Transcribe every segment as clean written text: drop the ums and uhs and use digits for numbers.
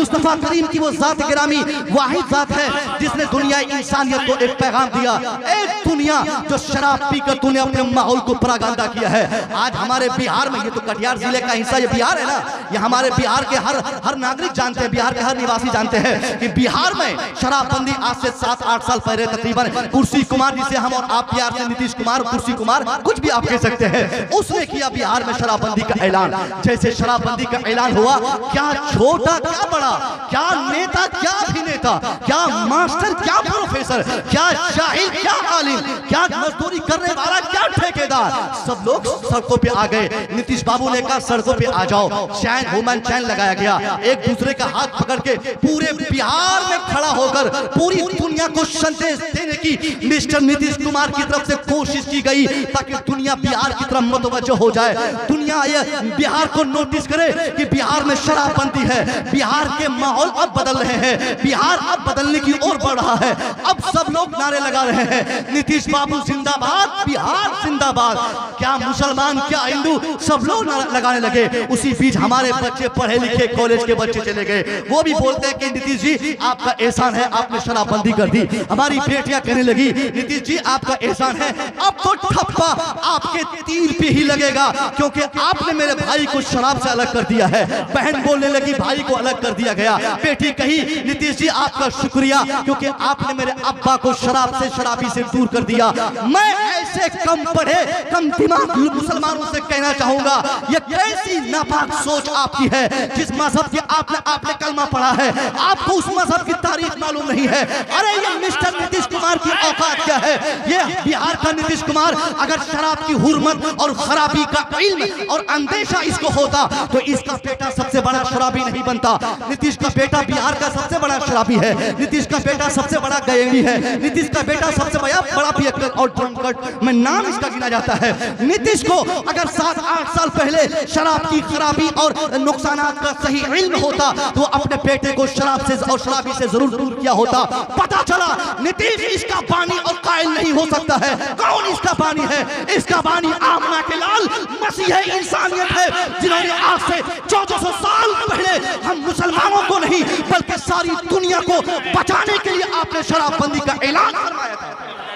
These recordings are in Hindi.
मुस्तफा करीम की वो जात गिरामी वाहिद जात है जिसने दुनिया इंसानियत को एक पैगाम दिया। एक दुनिया जो शराब पीकर तूने अपने माहौल को परागंदा किया है। आज हमारे बिहार में, ये तो कटिहार जिले का हिस्सा ये बिहार है ना, ये हमारे बिहार के हर नागरिक जानते हैं, बिहार के हर निवासी जानते हैं कि बिहार में शराबबंदी आज से 7-8 साल पहले तकरीबन कुर्सी कुमार, जिसे हम और आप प्यार से नीतीश कुमार, कुर्सी कुमार कुछ भी आप कह सकते हैं, उसने किया बिहार में शराबबंदी का ऐलान। जैसे शराबबंदी का ऐलान हुआ, क्या छोटा क्या बड़ा, क्या नेता क्या अभिनेता, क्या मास्टर क्या प्रोफेसर, क्या जाहिल क्या आलिम, क्या मजदूरी करने वाला क्या ठेकेदार, सब लोग सड़कों पे आ गए। नीतीश बाबू ने कहा सड़कों पे आ जाओ, चैन वुमन चैन लगाया गया। एक दूसरे का हाथ पकड़ के पूरे बिहार में खड़ा होकर पूरी दुनिया को संदेश देने की मिस्टर नीतीश कुमार की तरफ से कोशिश की गई ताकि दुनिया बिहार की तरफ मुतवज्जो हो जाए। दुनिया ये बिहार को नोटिस करे कि बिहार में शराबबंदी है, बिहार के माहौल अब बदल रहे हैं, बिहार अब बदलने की ओर बढ़ रहा है। अब सब लोग नारे लगा रहे हैं, नीतीश बाबू जिंदाबाद, बिहार जिंदाबाद। क्या मुसलमान क्या हिंदू, सब लोग लगाने लगे। उसी बीच हमारे बच्चे पढ़े लिखे कॉलेज के बच्चे चले गए, वो भी बोलते हैं कि नीतीश जी आपका एहसान है, आपने शराबबंदी कर दी। हमारी बेटियां कहने लगी नीतीश जी आपका एहसान है, अब तो ठप्पा आपके तीर पे ही लगेगा क्योंकि आपने मेरे भाई को शराब से अलग कर दिया है। बहन बोलने लगी भाई को अलग कर दिया गया। बेटी कही नीतीश जी आपका शुक्रिया क्योंकि आपने मेरे अब्बा को शराब से, शराबी से दूर कर दिया। मैं ऐसे कम पढ़े कम दिमाग मुसलमानों से कहना चाहूंगा, ये कैसी नापाक सोच आपकी है। जिस मजहब की आपने कलमा पढ़ा है, आपको उस मजहब की तारीफ मालूम नहीं है। अरे ये मिस्टर नीतीश कुमार की औकात क्या है। ये बिहार का नीतीश कुमार अगर शराब की हुर्मत और खराबी का इल्म और अंदेशा इसको होता तो इसका बेटा सबसे बड़ा शराबी नहीं बनता। नीतीश का बेटा बिहार का सबसे बड़ा शराबी है, नीतीश का बेटा सबसे बड़ा गैंगी है, नीतीश का बेटा सबसे बड़ा पियक्कर और ड्रंकर्ड में नाम इसका गिना जाता है। नीतीश को अगर 7-8 साल पहले शराब की खराबी और नुकसानात का सही इल्म होता तो अपने बेटे को शराब से और शराबी से जरूर दूर किया होता। पता चला नीतीश इसका बानी और कायल नहीं हो सकता है। कौन इसका बानी है? इसका बानी आमना के लाल मसीह इंसानियत है, जिन्होंने आज से 1400 साल पहले हम मुसलमानों को नहीं बल्कि सारी दुनिया को बचाने के लिए आपने शराबबंदी का ऐलान फरमाया था।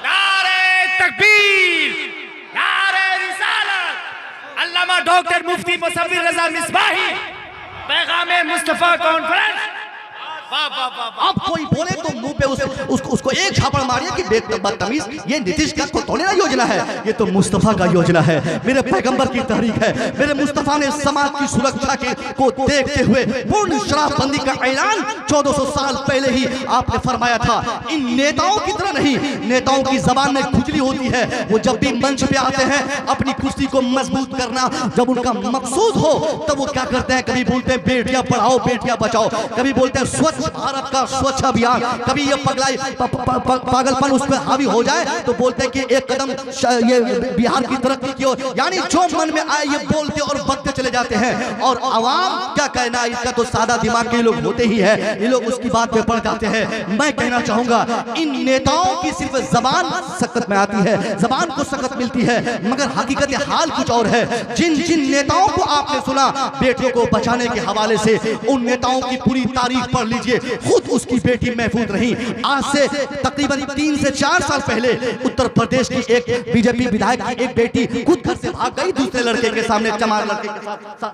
नारे तकबीर, नारे रिसालत, अल्लामा डॉक्टर मुफ्ती मुसव्विर रजा मिसबाही, पैगामे मुस्तफा कॉन्फ्रेंस। अब कोई बोले तो मुंह पे उसको एक झापड़ मारिए कि बदतमीज, ये नीतीश का थोड़ी ना योजना है, ये तो मुस्तफा का योजना है, मेरे पैगंबर की तहरीक है। मेरे मुस्तफा ने समाज की सुरक्षा को देखते हुए पूर्ण शराबबंदी का ऐलान 1400 साल पहले ही आपने फरमाया था। इन नेताओं की तरह नहीं, नेताओं की जबान में खुजली होती है, वो जब भी मंच पे आते हैं अपनी कुर्सी को मजबूत करना जब उनका मकसूद हो तब वो क्या करते हैं, कभी बोलते हैं बेटियां पढ़ाओ बेटियां बचाओ, कभी बोलते हैं स्वच्छ भारत का स्वच्छ अभियान, कभी ये पागलपन उस पर हावी हो जाए तो बोलते हैं कि एक कदम ये बिहार की तरक्की की ओर, यानी जो मन में आए ये बोलते और बकते चले जाते हैं। और आवाम क्या कहना, इसका तो सादा दिमाग के लोग होते ही है, ये लोग उसकी बात पे पड़ जाते हैं। मैं कहना चाहूंगा इन नेताओं की सिर्फ जबान सकत में आती है, जबान को सकत मिलती है, मगर हकीकत हाल कुछ और है। जिन जिन नेताओं को आपने सुना बेटियों को बचाने के हवाले से, उन नेताओं की पूरी तारीख पढ़ लीजिए, खुद उसकी बेटी महफूज रही। आज से तकरीबन 3 से 4 साल पहले उत्तर प्रदेश की एक बीजेपी विधायक की एक बेटी खुद घर से भाग गई, दूसरे लड़के के सामने, चमार लड़के के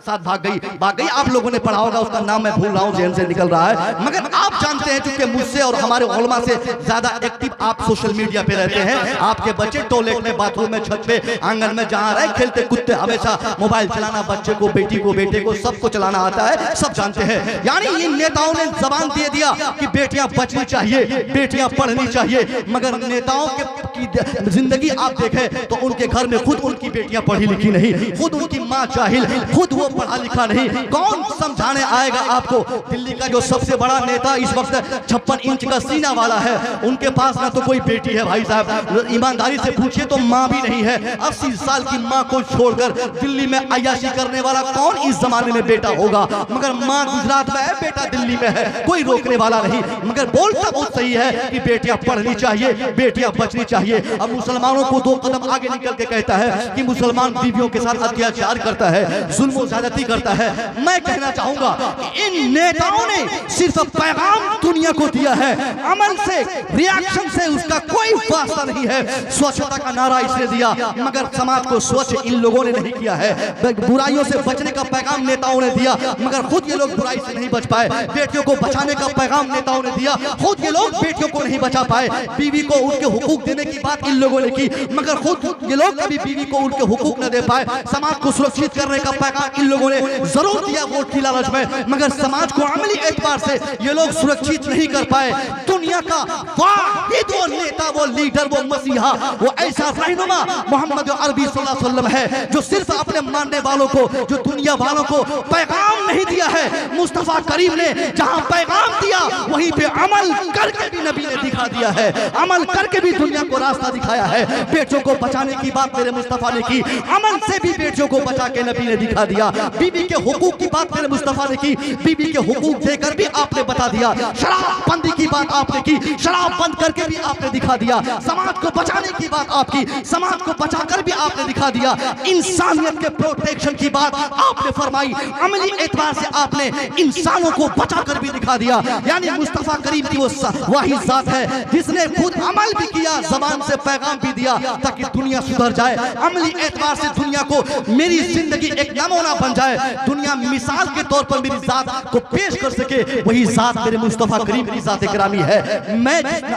साथ भाग गई। आप लोगों ने पढ़ा होगा, उसका नाम मैं भूल रहा हूँ, जेल से निकल रहा है। मगर आप जानते हैं चूंकि मुझसे और हमारे उलमा से ज्यादा एक्टिव आप सोशल मीडिया पे रहते हैं, आपके बच्चे टॉयलेट में, बाथरूम में, छत पे, आंगन में जहाँ रहे खेलते कूदते, हमेशा मोबाइल चलाना, बच्चे को, बेटी को, बेटे को, सबको चलाना आता है, सब जानते हैं। यानी इन नेताओं ने जबान दे दिया कि बेटियां बचनी चाहिए, बेटियां पढ़नी चाहिए, मगर नेताओं की जिंदगी आप देखें तो उनके घर में खुद उनकी बेटियां पढ़ी लिखी नहीं, खुद उनकी मां जाहिल, खुद वो पढ़ा लिखा नहीं। कौन समझाने आएगा आपको? दिल्ली का जो सबसे बड़ा नेता इस वक्त 56 इंच का सीना वाला है, उनके पास ना तो कोई बेटी है भाई साहब, ईमानदारी से पूछिए तो मां भी नहीं है। 80 साल की मां को छोड़कर दिल्ली में अय्याशी करने वाला कौन इस जमाने में बेटा होगा? मगर मां गुजरात में है, बेटा दिल्ली में है, कोई रोकने वाला नहीं। मगर बोलता बहुत सही है कि बेटियां पढ़नी चाहिए, बेटियां बचनी चाहिए। अब मुसलमानों को 2 कदम आगे निकल के कहता है कि मुसलमान बीवियों के साथ अत्याचार करता है, जुल्म व ज्यादती करता है। मैं कहना चाहूंगा कि इन नेताओं ने सिर्फ सिर्फ पैगाम दुनिया को दिया है, अमल से रिएक्शन से उसका कोई वास्ता नहीं है। स्वच्छता का नारा इसने दिया मगर समाज को स्वच्छ इन लोगों ने नहीं किया है। बुराइयों से बचने का पैगाम नेताओं ने दिया मगर खुद ये लोग बुराई से नहीं बच पाए। बेटियों को बचाने का पैगाम नेताओं ने दिया, खुद ये लोग बेटियों को नहीं बचा पाए। बीवी को उनके हुकूक देने की बात इन लोगों ने की मगर खुद ये लोग कभी बीवी को उनके हुकूक न दे पाए। समाज को सुरक्षित करने का पैगाम इन लोगों ने जरूर दिया वोट की लालच में मगर समाज को अमली एतबार से ये लोग सुरक्षित नहीं कर पाए। दुनिया का वाहिद वो नेता, वो लीडर, वो मसीहा, वो ऐसा रहनुमा मोहम्मद अरबी सल्लल्लाहु अलैहि वसल्लम है जो सिर्फ अपने मानने वालों को, जो दुनिया वालों को पैगाम नहीं दिया है। मुस्तफा करीम ने जहां पैगाम दिया वहीं पे अमल करके भी नबी ने दिखा दिया है, अमल करके भी दुनिया को रास्ता दिखाया है। बेटियों को बचाने की बात मेरे मुस्तफा ने की, अमल से भी बेटियों को बचा के नबी ने दिखा दिया। बीबी के हुकूक की बात मेरे मुस्तफा ने की, बीबी के हुकूक देकर भी आपने बता दिया। शराब बंदी की बात आपने की, शराब बंद करके भी आपने दिखा दिया। समाज को बचाने की बात आपकी, समाज को बचाकर भी आपने दिखा दिया। इंसानियत के प्रोटेक्शन की बात आपने फरमाई, अमली एतबार से आपने इंसानों को बचाकर भी दिखा दिया। यानी मुस्तफा करीम की वो वही जात है जिसने खुद अमल भी किया, जबान से पैगाम भी दिया ताकि दुनिया सुधर जाए। अमली एतबार से दुनिया को मेरी जिंदगी एक नमूना बन जाए, दुनिया मिसाल के तौर पर मेरी जात को पेश कर सके। वही जात मेरे मुस्तफा करीम की जात गिरामी है।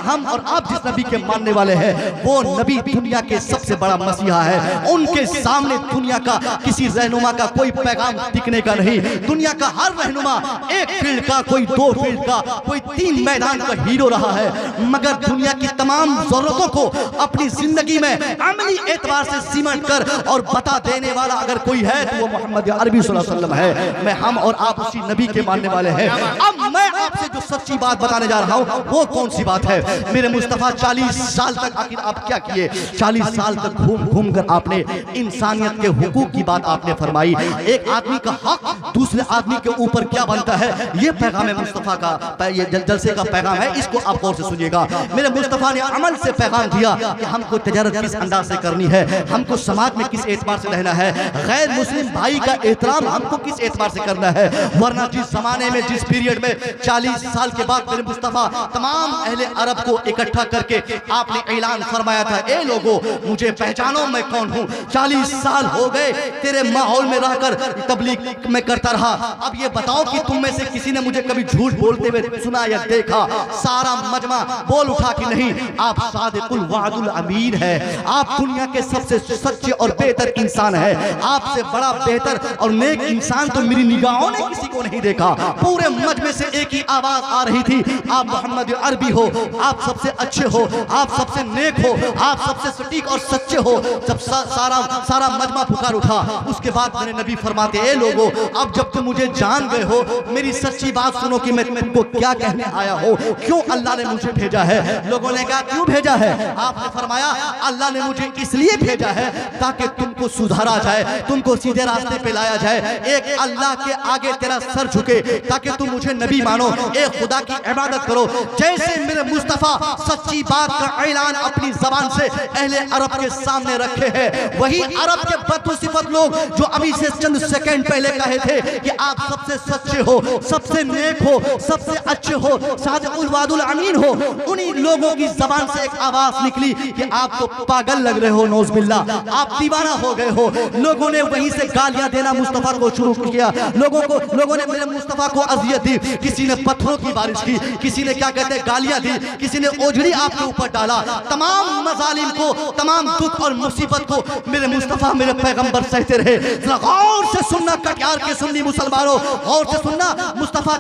हम और आप जिस नबी के मानने वाले हैं वो नबी दुनिया के सबसे बड़ा मसीहा है। उनके सामने दुनिया का किसी रहनुमा का कोई पैगाम टिकने का नहीं। दुनिया का हर रहनुमा एक फील्ड का, कोई दो फील्ड का, कोई 3 मैदान का हीरो रहा है मगर दुनिया की तमाम जरूरतों को अपनी जिंदगी में अमली एतबार से सिमट कर और बता देने वाला अगर कोई है तो वो मोहम्मद अरबी सल्लल्लाहु अलैहि वसल्लम है। मैं हम और आप उसी नबी के मानने वाले हैं। अब मैं आपसे जो सच्ची बात बताने जा रहा हूँ वो कौन सी बात है? मेरे मुस्तफा 40 साल तक आखिर आप क्या किए? 40 साल तक घूम घूम कर आपने इंसानियत के हुकूक की बात आपने फरमाई। एक आदमी का हक दूसरे आदमी के ऊपर क्या बनता है, ये पैगाम मुस्तफा का, ये जलसे का पैगाम है। इसको आप गौर से सुनिएगा। मेरे मुस्तफा ने अमल से पैगाम दिया कि हमको तजारत किस अंदाज से करनी है, हमको समाज में किस एतबार से रहना है, गैर मुस्लिम भाई का एहतराम हमको किस एतबार से करना है। वरना जिस जमाने में, जिस पीरियड में 40 साल के बाद मेरे मुस्तफा तमाम अहले अरब को इकट्ठा करके आपने ऐलान फरमाया था, ए लोगो मुझे पहचानो मैं कौन हूँ। 40 साल हो गए तेरे माहौल में रहकर तबलीग में करता रहा, अब ये बताओ कि तुम में से किसी ने मुझे कभी झूठ बोलते हुए सुना या देखा? सारा मजमा बोल उठा कि नहीं, आप सादिकुल वादुल अमीन है, आप दुनिया के सबसे सच्चे और बेहतर इंसान है। आपसे बड़ा बेहतर और नेक इंसान तो मेरी निगाहों ने किसी को नहीं देखा। पूरे मजमे से एक ही आवाज आ रही थी, आप मोहम्मद अरबी हो, आप सबसे अच्छे हो, आप सबसे नेक हो, आप सबसे सटीक और सच्चे हो। जब सारा मजमा पुकार उठा, उसके बाद मेरे नबी फरमाते, ए लोगो अब जब तुम मुझे जान गए हो, मेरी सच्ची बात सुनो कि मैं तुमको क्या कहने आया हो, क्यों अल्लाह ने मुझे भेजा है। लोगों ने कहा क्यों भेजा है? आपने फरमाया अल्लाह ने मुझे इसलिए भेजा है ताकि तुमको सुधारा जाए, तुमको सीधे रास्ते पे लाया जाए। एक अल्लाह के आगे तेरा सर झुके ताकि तुम मुझे नबी मानो, एक खुदा की इबादत करो। जैसे मेरे मुस्तफा सच्ची बात का ऐलान अपनी जबान से अहले अरब के सामने रखे हैं, वही अरब के बदसिफत लोग जो अभी से चंद सेकंड पहले कहे थे कि आप सबसे सच्चे हो, सबसे नेक हो, सबसे अच्छे हो, सादिकुल वादुल अमीन हो, उन्हीं लोगों की जबान से एक आवाज निकली कि आप तो पागल लग रहे हो, नौज बिल्लाह, आप दीवाना हो गए हो। लोगों ने वहीं से गालियां देना मुस्तफा को शुरू किया। लोगों ने मेरे मुस्तफा को अजियत दी, किसी ने पत्थरों की बारिश की, किसी ने क्या कहते हैं गालियां दी, किसी ने ओझड़ी आपके ऊपर डाला। तमाम मजालिम को, तमाम दुख और मुसीबत को मेरे मुस्तफा, मेरे पैगंबर सहते रहे। जरा गौर से सुनना कटियार के सुन्नी मुसलमानों, गौर से सुनना। मुस्तफा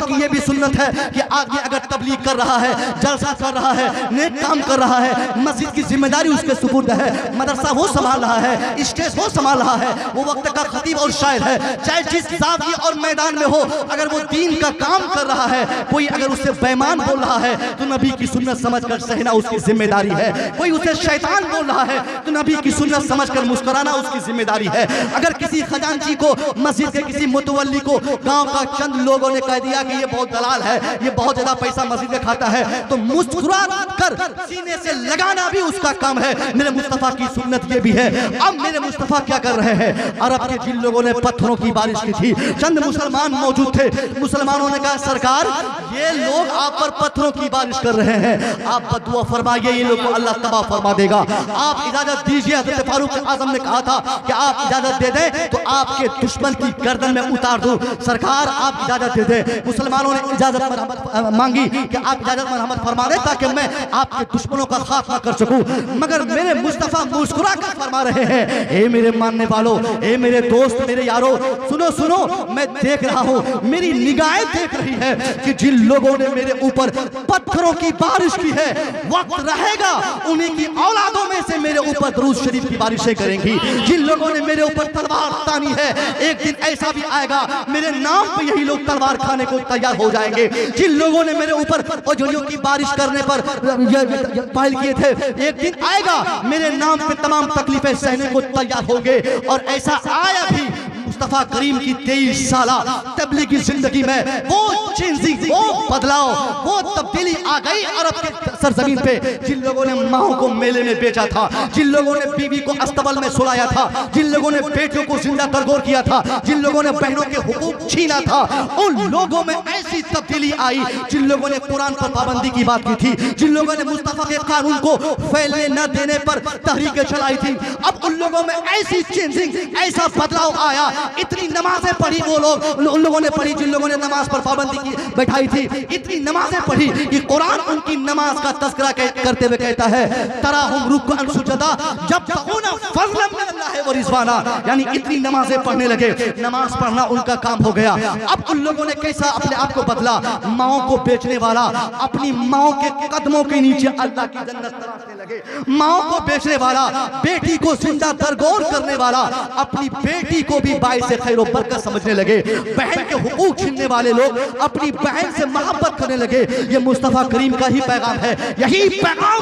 की ये भी सुन्नत है कि आदमी अगर तबलीग कर रहा है, जलसा कर रहा है, नेक काम कर रहा है, मस्जिद की जिम्मेदारी उसके सुपुर्द है, मदरसा वो संभाल रहा है, स्टेज वो संभाल रहा है, वो वक्त का खतीब और शायर है, चाहे जिस जाविये और मैदान में हो, अगर वो दीन का काम कर रहा है, कोई अगर उससे बेईमान बोल रहा है तो नबी की सुन्नत समझकर सहना उसकी जिम्मेदारी है। कोई उसे शैतान बोल रहा है तो नबी की सुन्नत समझकर मुस्कुराना उसकी जिम्मेदारी है। अगर किसी खजांची को, मस्जिद के किसी मुतवल्ली को गांव का चंद लोगों ने कह दिया कि ये बहुत दलाल है, ये बहुत ज्यादा पैसा मस्जिद में खाता है, तो मुस्कुरा कर सीने से लगाना भी उसका काम है। मेरे मुस्तफा की सुन्नत ये भी है। अब मेरे मुस्तफा क्या कर रहे हैं, अरब के जिन लोगों ने पत्थरों की बारिश की थी, चंद मुसलमान मौजूद थे। मुसलमानों ने कहा सरकार ये लोग आप पर पत्थरों की बारिश कर रहे हैं, आप बदुआ फरमाइए, ये लोग को अल्लाह तबाह फरमा देगा, आप इजाजत दीजिए। हज़रत फारूक आज़म ने कहा था कि आप इजाजत दे दें तो आपके दुश्मन की गर्दन में उतार दूं। सरकार आप इजाजत दे दें। मुसलमानों ने इजाजत मांगी कि आप इजाजत मरहमत फरमा दें ताकि मैं आपके दुश्मनों का खात्मा कर सकूं। मगर मेरे मुस्तफा मुस्कुरा कर फरमा रहे हैं, ए मेरे मानने वालों, ए मेरे दोस्त, मेरे यारों, सुनो सुनो, मैं देख रहा हूं, मेरी निगाहें देख रही है कि जिन लोगों ने मेरे ऊपर पत्थरों की बारिश की है, वक्त रहेगा उन्हीं की औलादों में से मेरे ऊपर दरूद शरीफ की बारिशें करेंगी। जिन लोगों ने मेरे ऊपर तलवार तानी है, एक दिन ऐसा भी आएगा मेरे नाम पे यही लोग तलवार खाने को तैयार हो जाएंगे। जिन लोगों ने मेरे ऊपर औजलियों की बारिश करने पर पहल किए थे, एक दिन आएगा मेरे नाम पे तमाम तकलीफें सहने को तैयार होंगे। और ऐसा आया भी। मुस्तफा करीम की 23 साला तबलीगी जिंदगी में वो चेंजिंग, वो बदलाव, वो तब्दीली आ गई अरब के सरजमीन पे। जिन लोगों ने माओ को मेले में बेचा था, जिन लोगों ने बीवी को अस्तबल में सुलाया था, जिन लोगों ने बेटियों को जिंदा तरगोर किया था, जिन लोगों ने बहनों के हुकूक छीना था, उन लोगों में ऐसी तब्दीली आई। जिन लोगों ने कुरान पर पाबंदी की बात की थी, जिन लोगों ने मुस्तफा के कानून को फैलने न देने पर तहरीकें चलाई थी, अब उन लोगों में ऐसी चेंजिंग, ऐसा बदलाव आया। इतनी नमाजें पढ़ी वो लोग, उन लोगों ने पढ़ी जिन लोगों ने नमाज पर पाबंदी की बैठाई थी, इतनी नमाजें पढ़ी कि कुरान उनकी नमाज का तज़किरा करते हुए कहता है, तराहुम रुक्अन सुजदा यब्तगूना फज़लन मिनल्लाहि व रिज़वाना। यानी इतनी नमाजें पढ़ने लगे, नमाज पढ़ना उनका काम हो गया। अब उन लोगों ने कैसा अपने आप को बदला, माओ को बेचने वाला अपनी माओ के कदमों के नीचे अल्लाह की जन्नत तलाशने लगे। माओ को बेचने वाला, बेटी को जिंदा दरगोर करने वाला, अपनी बेटी को भी बाइस से खैर बरकत समझने लगे। बहन के हुकूक छीनने वाले लोग अपनी बहन से मोहब्बत करने लगे। ये मुस्तफा करीम का ही पैगाम है। यही पैगाम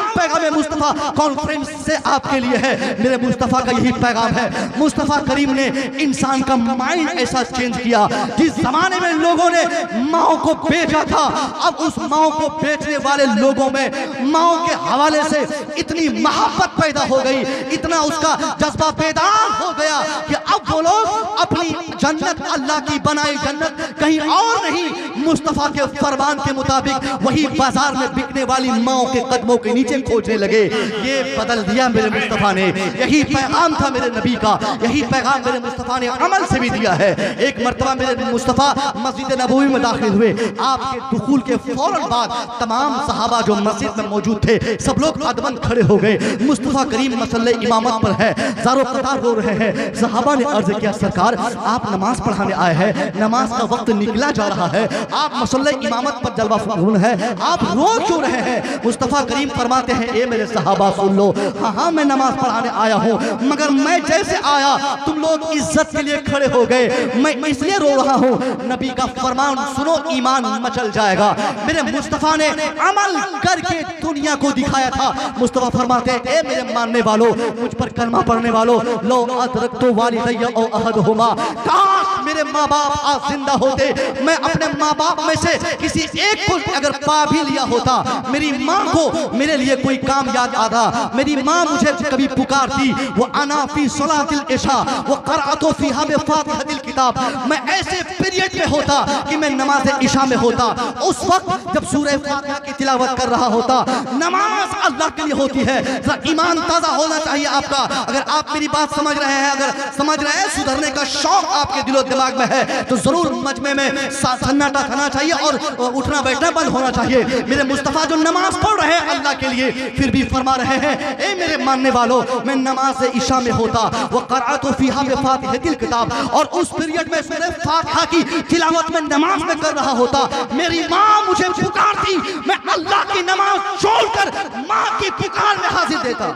मुस्तफा कॉन्फ्रेंस से आपके लिए है। मेरे मुस्तफा का यही पैगाम है। मुस्तफा करीम ने इंसान का माइंड ऐसा चेंज किया। जिस जमाने में लोगों ने माओ को बेचा था, अब उस माओ को बेचने वाले लोगों में माओ के हवाले से इतनी मोहब्बत पैदा हो गई, इतना उसका जज्बा बेदार हो गया कि अब वो लोग अपनी जन्नत, अल्लाह की बनाई जन्नत कहीं और नहीं, मुस्तफा के फरमान के मुताबिक वही बाजार में बिकने वाली माओ के कदमों के नीचे खोजने लगे। ये बदल दिया मेरे मुस्तफा ने। यही पैगाम था मेरे नबी का, यही पैगाम मेरे मुस्तफा ने अमल से भी दिया है। एक मर्तबा मेरे मुस्तफा मस्जिद नबवी में दाखिल हुए। आपके दुखूल के फौरन बाद तमाम सहाबा जो मस्जिद में मौजूद थे, सब लोग अदबन खड़े हो गए। मुस्तफा करीम मसल्ले इमामत पर है, ज़ारो कतार रो रहे हैं। सहाबा ने अर्ज किया, सरकार आप नमाज पढ़ाने आए हैं, नमाज का वक्त निकला जा रहा है, आप मसल्ले इमामत पर जलवा फरून है, आप रो क्यों रहे हैं? मुस्तफा करीम फरमाते हैं, ए मेरे सहाबा सुन लो, हाँ मैं नमाज पढ़ाने आया हूँ, मगर मैं जैसे आया तुम लोग इज्जत के लिए खड़े हो गए, मैं इसलिए रो रहा हूँ। नबी का फरमान सुनो, ईमान मचल जाएगा। मेरे मुस्तफा ने अमल करके दुनिया को दिखाया था। मुस्तफा फरमाते हैं, ए मेरे मानने वालों, मुझ पर कलमा पढ़ने वालों, लो अदरकतु वालिदैया औ अहदहुमा, काश मेरे माँ बाप आज जिंदा होते, मैं अपने माँ बाप में से किसी एक को अगर पा भी लिया होता, मेरी माँ को मेरे लिए कोई काम याद आता, मेरी माँ मुझे कभी पुकारती, वो अना फी सलातिल इशा वो क़राअतु फीहा बिफ़ातिहतिल किताब, मैं ऐसे पीरियड में होता कि मैं नमाज इशा में होता, उस वक्त जब सूरह फातिहा की तिलावत कर रहा होता। नमाज अल्लाह के लिए होती है। जरा ईमान ताज़ा होना चाहिए आपका। अगर आप मेरी बात समझ रहे हैं, अगर समझ रहे हैं, सुधरने का शौक आपके दिलो दिमाग में है, तो जरूर मजमे में सन्नाटा खाना चाहिए और उठना बैठना बंद होना चाहिए। मेरे मुस्तफा जो नमाज पढ़ रहे हैं अल्लाह के लिए, फिर भी फरमा रहे हैं, ए मेरे मानने वालों, मैं नमाज इशा में होता, वो क़राअतु फीहा बिफ़ातिहतिल किताब, और उस पीरियड में सूरह फातिहा की तिलावत में नमाज में कर रहा होता। मेरी माँ मुझे पुकारती, मैं अल्लाह की नमाज छोड़कर माँ की पुकार में हाजिर देता।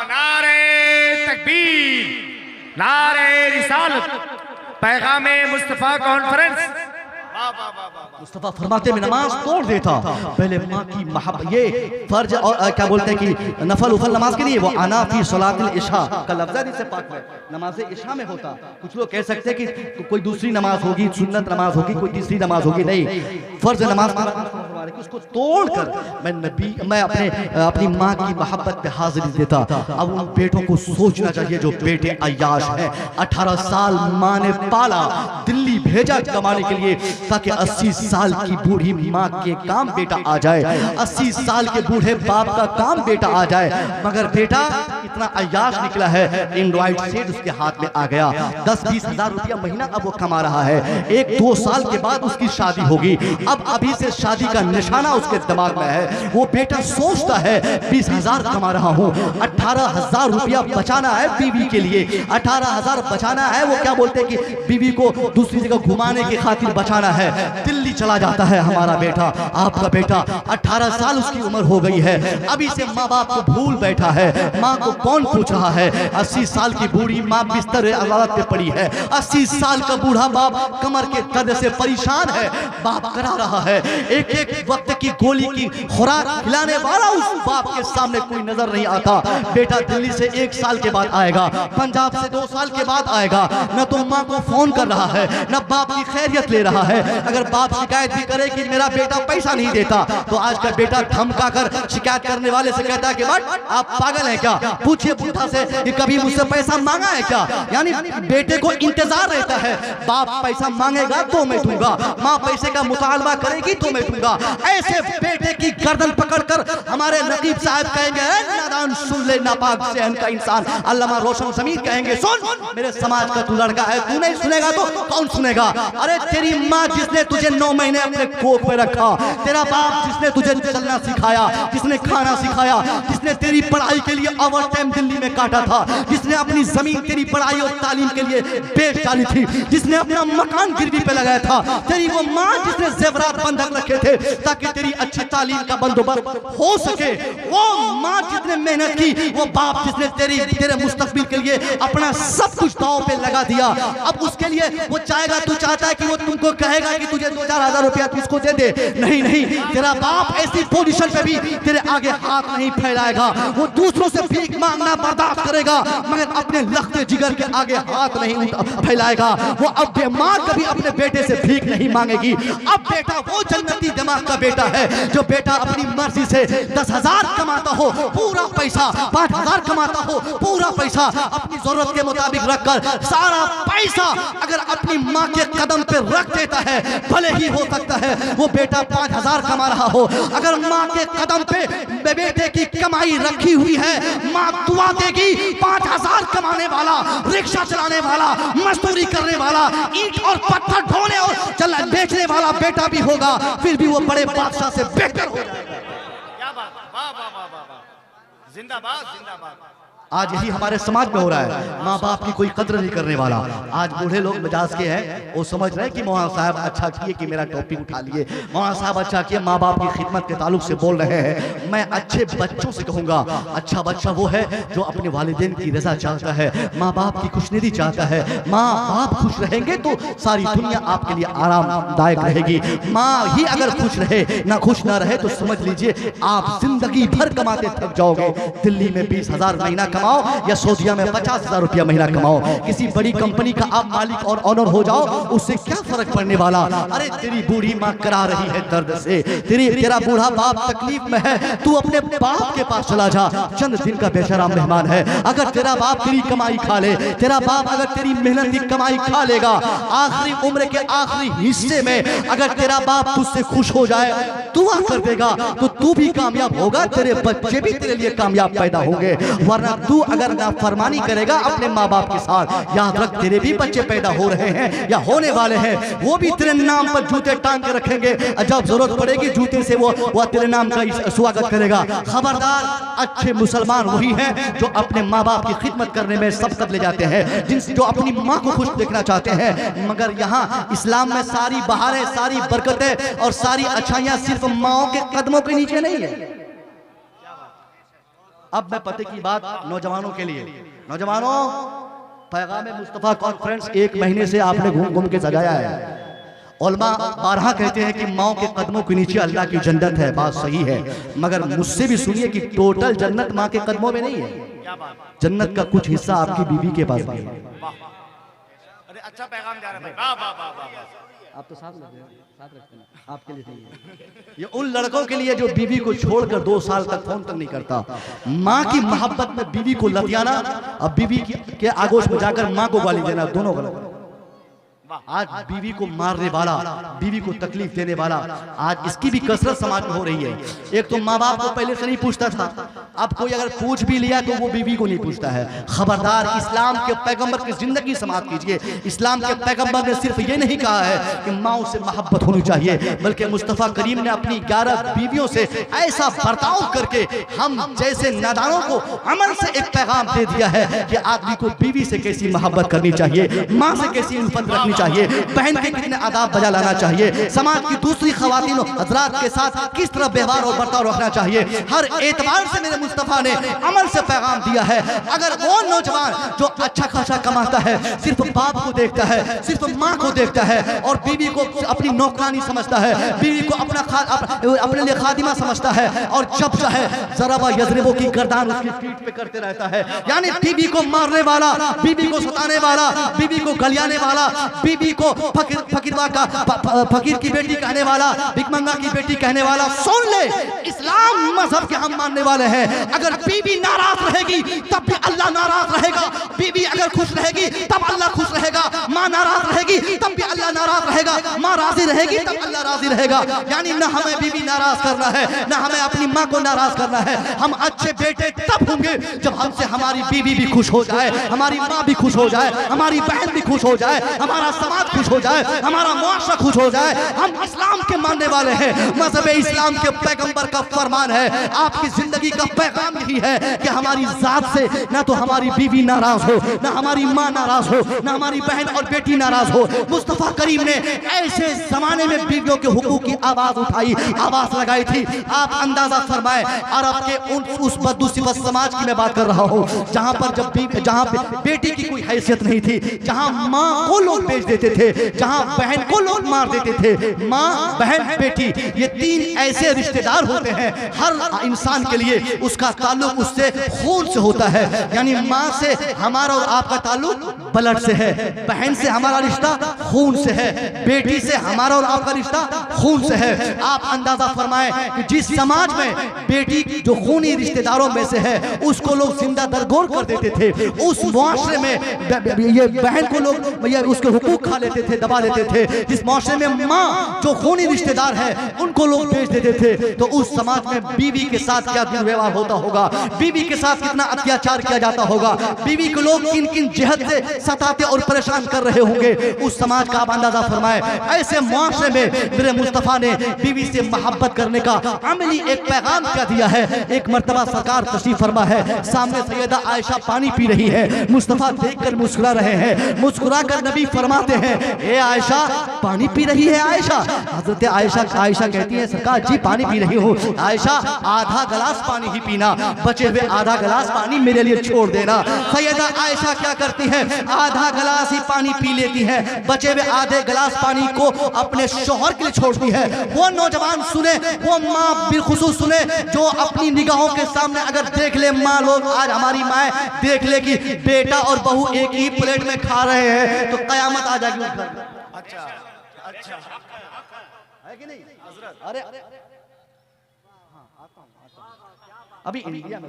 नारे तकबीर, नारे रिसालत, पैगामे मुस्तफा कॉन्फ्रेंस। मुस्तफा फरमाते में नमाज तोड़ देता। पहले माँ की मोहब्बत, ये फर्ज और क्या बोलते हैं कि नफल उफल नमाज के लिए वो अना फी सलातिल इशा का लफ्ज़ से पाक है, नमाज इशा में होता। कुछ लोग कह सकते हैं कि कोई दूसरी नमाज होगी, सुन्नत नमाज होगी, कोई तीसरी नमाज होगी, नहीं, फर्ज नमाज रखी, उसको तोड़कर मैं अपनी माँ की मोहब्बत पे हाजिरी देता। अब उन बेटों को सोचना चाहिए जो बेटे अय्याश हैं। 18 साल माँ ने पाला, दिल्ली भेजा कमाने के लिए ताकि 80 साल की बूढ़ी माँ के काम बेटा आ जाए, 80 साल के बूढ़े बाप का काम बेटा आ जाए। मगर बेटा इतना अय्याश निकला है, एंड्रॉइड सेट उसके हाथ में आ गया, 10-20 हजार रुपया महीना अब वो कमा रहा है। 1-2 साल के बाद उसकी शादी होगी। अब अभी से शादी का निशाना उसके दिमाग में है। वो बेटा सोचता है 20,000 कमा रहा हूँ, 18,000 रुपया बचाना है बीवी के लिए, 18,000 बचाना है। वो क्या बोलते हैं कि बीवी को दूसरी जगह घुमाने की खातिर बचाना है। दिल्ली चला जाता है हमारा बेटा, आपका बेटा। 18 साल उसकी उम्र हो गई है, अभी से माँ बाप को भूल बैठा है। माँ को कौन पूछ रहा है? 80 साल की बूढ़ी माँ बिस्तर अदालत पे पड़ी है, 80 साल का बूढ़ा बाप कमर के दर्द से परेशान है। बाप करा रहा है, एक एक वक्त की गोली की खुराक खिलाने वाला उस बाप के सामने कोई नजर नहीं आता। बेटा दिल्ली से 1 साल के बाद आएगा, पंजाब से 2 साल के बाद आएगा, न तो माँ को फोन कर रहा है, न बाप की खैरियत ले रहा है। अगर बाप शिकायत भी करे कि मेरा बेटा पैसा नहीं देता, तो आज का बेटा धमका कर शिकायत करने वाले से कहता है कि बट आप पागल हैं क्या? पूछिए बूढ़ा से कि कभी मुझसे पैसा मांगा है क्या? यानी बेटे को इंतजार रहता है, बाप पैसा मांगेगा तो मैं दूंगा, माँ पैसे का मुतालबा करेगी तो मैं दूंगा। ऐसे बेटे की गर्दन पकड़कर हमारे नकीब साहब कहेंगे, नादान सुन ले नापाक सहन का इंसान। अल्लामा रोशन ज़मीर कहेंगे, सुन मेरे समाज का तू लड़का है, तू नहीं सुनेगा तो कौन सुनेगा? अरे तेरी माँ जिसने तुझे 9 महीने अपने कोख में रखा, तेरा बाप जिसने तुझे चलना सिखाया, जिसने खाना सिखाया, जिसने तेरी पढ़ाई के लिए ओवर टाइम दिल्ली में काटा था, जिसने अपनी जमीन तेरी पढ़ाई और तालीम के लिए बेच डाली थी, जिसने अपना मकान गिरवी पे लगाया था, तेरी वो माँ जिसने जेवरात बंधक रखे थे ताकि तेरी अच्छी तालीम का बंदोबस्त हो सके, वो माँ जिसने मेहनत की, वो बाप जिसने तेरे मुस्तकबिल के लिए अपना सब कुछ दांव पे लगा दिया। अब उसके लिए वो चाहेगा, तू चाहता है कि वो तुमको कहेगा कि तुझे 2-4 हजार रुपया तू इसको दे दे? नहीं नहीं, तेरा बाप ऐसी पोजीशन पे भी तेरे आगे हाथ नहीं फैलाएगा। वो दूसरों से भीख मांगना बर्दाश्त करेगा, मगर अपने लखते जिगर के आगे हाथ नहीं फैलाएगा। वो अब माँ कभी अपने बेटे से भीख नहीं मांगेगी। अब बेटा वो जन्नती दिमाग का बेटा है जो बेटा अपनी मर्जी से 10,000 कमाता हो पूरा पैसा, 5,000 कमाता हो पूरा पैसा, अपनी जरूरत के मुताबिक रखकर सारा पैसा अगर अपनी माँ के कदम पे रख देता है, भले ही हो सकता है वो बेटा 5,000 कमा रहा हो, अगर माँ के कदम पे बेटे की कमाई रखी हुई है, माँ दुआ देगी 5,000 कमाने वाला, रिक्शा चलाने वाला, मजदूरी करने वाला, ईंट और पत्थर ढोने और बेचने वाला बेटा भी होगा, फिर भी वो बड़े बादशाह से बेहतर हो जाएगा। क्या बात, वाह वाह वाह वाह, जिंदाबाद जिंदाबाद। आज यही हमारे समाज में हो रहा है, माँ बाप की कोई कद्र नहीं करने वाला। आज बूढ़े लोग मिजाज के हैं, वो समझ रहे हैं कि मौलाना साहब अच्छा किए कि मेरा टॉपिक उठा लिए, मौलाना साहब अच्छा किए, माँ बाप की खिदमत के ताल्लुक से बोल रहे हैं। मैं अच्छे बच्चों से कहूँगा, अच्छा बच्चा वो है जो अपने वालिदैन की रजा चाहता है, माँ बाप की खुशनुदी चाहता है। माँ बाप खुश रहेंगे तो सारी दुनिया आपके लिए आरामदायक रहेगी। माँ ही अगर खुश रहे, ना खुश ना रहे, तो समझ लीजिए आप जिंदगी भर कमाते थक जाओगे। दिल्ली में 20,000 महीना कमाओ या सऊदीया में 50,000 रुपया महीना कमाओ, किसी बड़ी कंपनी का आप मालिक और ऑनर हो जाओ, उससे क्या फर्क पड़ने वाला? अरे तेरी बूढ़ी माँ करा रही है दर्द से, तेरा बूढ़ा बाप तकलीफ में है, तू अपने बाप के पास चला जा, चंद दिन का बेशरम मेहमान है। अगर तेरा बाप तेरी कमाई खा ले, तेरा बाप अगर तेरी मेहनत की कमाई खा लेगा, आखिरी उम्र के आखिरी हिस्से में अगर तेरा बाप तुझसे खुश हो जाए, दुआ कर देगा, तो तू भी कामयाब होगा, तेरे बच्चे भी तेरे लिए कामयाब पैदा होंगे। वरना तू अगर नाफरमानी करेगा अपने माँ बाप के साथ, याद रख तेरे भी बच्चे पैदा हो रहे हैं या होने वाले हैं, वो भी तेरे नाम पर जूते टांग के रखेंगे, जब जरूरत पड़ेगी जूते से वो तेरे नाम का स्वागत करेगा। खबरदार, अच्छे मुसलमान वही हैं जो अपने माँ बाप की खिदमत करने में सबकत ले जाते हैं, जो अपनी माँ को खुश देखना चाहते हैं। मगर यहाँ इस्लाम में सारी बहारें, सारी बरकतें और सारी अच्छाइयाँ सिर्फ माओ के कदमों के नीचे नहीं है। अब मैं पते की बात नौजवानों के लिए, नौजवानों, पैगाम मुस्तफा कॉन्फ्रेंस 1 महीने से आपने घूम घूम के सजाया है। उलमा बारहा कहते हैं कि माओ के कदमों के नीचे अल्लाह की जन्नत है, बात सही है, मगर मुझसे भी सुनिए कि टोटल जन्नत माँ के कदमों में नहीं है। जन्नत का कुछ हिस्सा आपकी बीवी के पास भी है। अरे अच्छा पैगाम जा रहा है भाई, वाह वाह वाह वाह। आप तो साथ रखते हैं, आपके लिए नहीं है। ये उन लड़कों के लिए जो बीवी को छोड़कर 2 साल तक फोन तक नहीं करता। माँ की मोहब्बत में बीवी को लतियाना और बीवी के आगोश में जाकर माँ को गाली देना, दोनों गलत। आज बीवी को मारने वाला, बीवी को तकलीफ देने वाला, आज इसकी भी कसरत समाज में हो रही है। एक तो माँ बाप को पहले से नहीं पूछता था, अब कोई अगर पूछ भी लिया तो वो बीवी को नहीं पूछता है। खबरदार, इस्लाम के पैगंबर की जिंदगी समाप्त कीजिए। इस्लाम के पैगंबर ने सिर्फ ये नहीं कहा है कि माओ से मोहब्बत होनी चाहिए, बल्कि मुस्तफ़ा करीम ने अपनी 11 बीवियों से ऐसा बर्ताव करके हम जैसे नादानों को अमल से एक पैगाम दे दिया है कि आदमी को बीवी से कैसी मोहब्बत करनी चाहिए, माँ से कैसी उल्फत रखनी चाहिए, बहन के कितने आदाब बजा लाना चाहिए, समाज की दूसरी खवातीन हजरात के साथ किस तरह व्यवहार और बर्ताव रखना चाहिए। हर एतबार से मेरे मुस्तफ़ा ने अमल से पैगाम दिया है। अगर वो नौजवान जो अच्छा खासा कमाता है सिर्फ बाप को देखता है, सिर्फ माँ को देखता है और बीवी को अपनी नौकरानी समझता है, बीवी को अपने लिए खादिमा समझता है और जब चाहे ज़राबा यज़रिबो की गर्दान उसकी पीठ पे करते रहता है, यानी बीवी को मारने वाला, बीवी को सताने वाला, बीवी को गलियाने वाला, बीवी को फकीर की बेटी कहने वाला, भिखमंगा की बेटी कहने वाला, सुन ले, इस्लाम मजहब के हम मानने वाले हैं। अगर बीवी नाराज रहेगी तब भी अल्लाह नाराज रहेगा, बीवी अगर खुश रहेगी तब अल्लाह खुश रहेगा, माँ नाराज रहेगी तब भी अल्लाह नाराज रहेगा, माँ राजी रहेगी तब अल्लाह राजी रहेगा। यानी न हमें बीवी नाराज करना है, न हमें अपनी माँ को नाराज करना है। हम अच्छे बेटे तब होंगे जब हमसे हमारी बीवी भी खुश हो जाए, हमारी माँ भी खुश हो जाए, हमारी बहन भी खुश हो जाए, हमारा समाज खुश हो जाए, हमारा मुआशरा खुश हो जाए। हम इस्लाम के मानने वाले हैं, मज़हब इस्लाम के पैगंबर का फरमान है, आपकी जिंदगी का पैगाम यही है कि हमारी जात से ना तो हमारी बीवी नाराज हो, ना हमारी माँ नाराज हो, ना हमारी बहन और बेटी नाराज हो। मुस्तफ़ा करीम ने ऐसे जमाने में बीवियों के हुकूक की आवाज उठाई, आवाज लगाई थी। आप अंदाजा फरमाए, अरब के उस बदनसीब समाज की मैं बात कर रहा हूँ जहाँ पर जहाँ बेटी की कोई हैसियत नहीं थी, जहाँ माँ को लोग बेच देते थे, जहाँ बहन को लोग मार देते थे। माँ, बहन, बेटी, ये 3 ऐसे रिश्तेदार होते हैं हर इंसान के लिए, उसका ताल्लुक उससे खून से होता है। यानी माँ से हमारा और आपका ताल्लुक ब्लड से है, बहन से हमारा रिश्ता खून से है, बेटी से हमारा और आपका रिश्ता खून से है। आप अंदाजा फरमाएं कि जिस समाज में बेटी जो खूनी रिश्तेदारों में से है उसको लोग जिंदा दरगोर कर देते थे, उस मुआशरे में ये बहन को लोग उसके हुकूक खा लेते थे, दबा देते थे। जिस मुआशरे में माँ जो खूनी रिश्तेदार है उनको लोग बेच देते थे, तो उस समाज में बीवी के साथ क्या दुर्व्यवहार होता होगा, बीवी के साथ कितना अत्याचार किया जाता होगा, बीवी को लोग किन किन जिहत से सताते और परेशान कर रहे होंगे, उस समाज का आप अंदाजा फरमाएं। ऐसे मुआशरे में मेरे मुस्तफ़ा ने बीवी से मोहब्बत करने का अमली एक पैगाम क्या दिया है। एक मर्तबा सरकार तशरीफ फरमा है, सामने सैयदा आयशा पानी पी रही है, मुस्तफ़ा देखकर मुस्कुरा रहे हैं, मुस्कुरा कर नबी फरमाते हैं, ए आयशा पानी पी रही है। आयशा, हजरत आयशा कहती है, सरकार जी पानी पी रही हूँ। आयशा, आधा गिलास पानी ही पीना, बचे हुए आधा गिलास पानी मेरे लिए छोड़ देना। सैयदा आयशा क्या करती है, आधा गिलास ही पानी पी लेती है, बचे हुए आधे गिलास पानी को अपने शौहर के लिए छोड़ती है। वो नौजवान सुने, वो माँ बिलखुसूस सुने जो अपनी निगाहों के सामने अगर देख ले, माँ लोग आज हमारी माँ देख ले कि बेटा और बहू एक ही प्लेट में खा रहे हैं, तो कयामत आ जाएगी उस घर। अच्छा अच्छा है कि नहीं? अरे अभी इंडिया में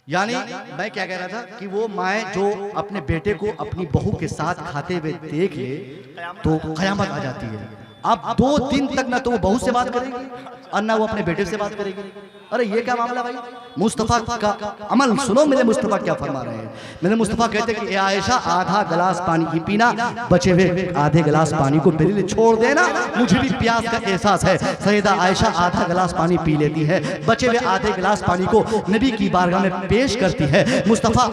यानी मैं क्या कह रहा था कि वो माए जो अपने बेटे को अपनी बहू के साथ खाते हुए देख ले तो कयामत आ जाती है। अब 2 दिन तक ना तो वो बहू से बात करेगी और ना वो अपने बेटे से बात करेगी। अरे ये क्या मामला भाई? मुस्तफ़ा का अमल सुनो, मेरे मुस्तफ़ा क्या फरमा रहे हैं। मेरे मुस्तफ़ा कहते हैं कि आयशा आधा गिलास पानी ही पीना, बचे हुए आधे गिलास पानी को मेरे लिए छोड़ देना, मुझे भी प्यास का एहसास है। सैयदा आयशा आधा गिलास पानी पी लेती है, बचे हुए आधे गिलास पानी को नबी की बारगाह में पेश करती है। मुस्तफ़ा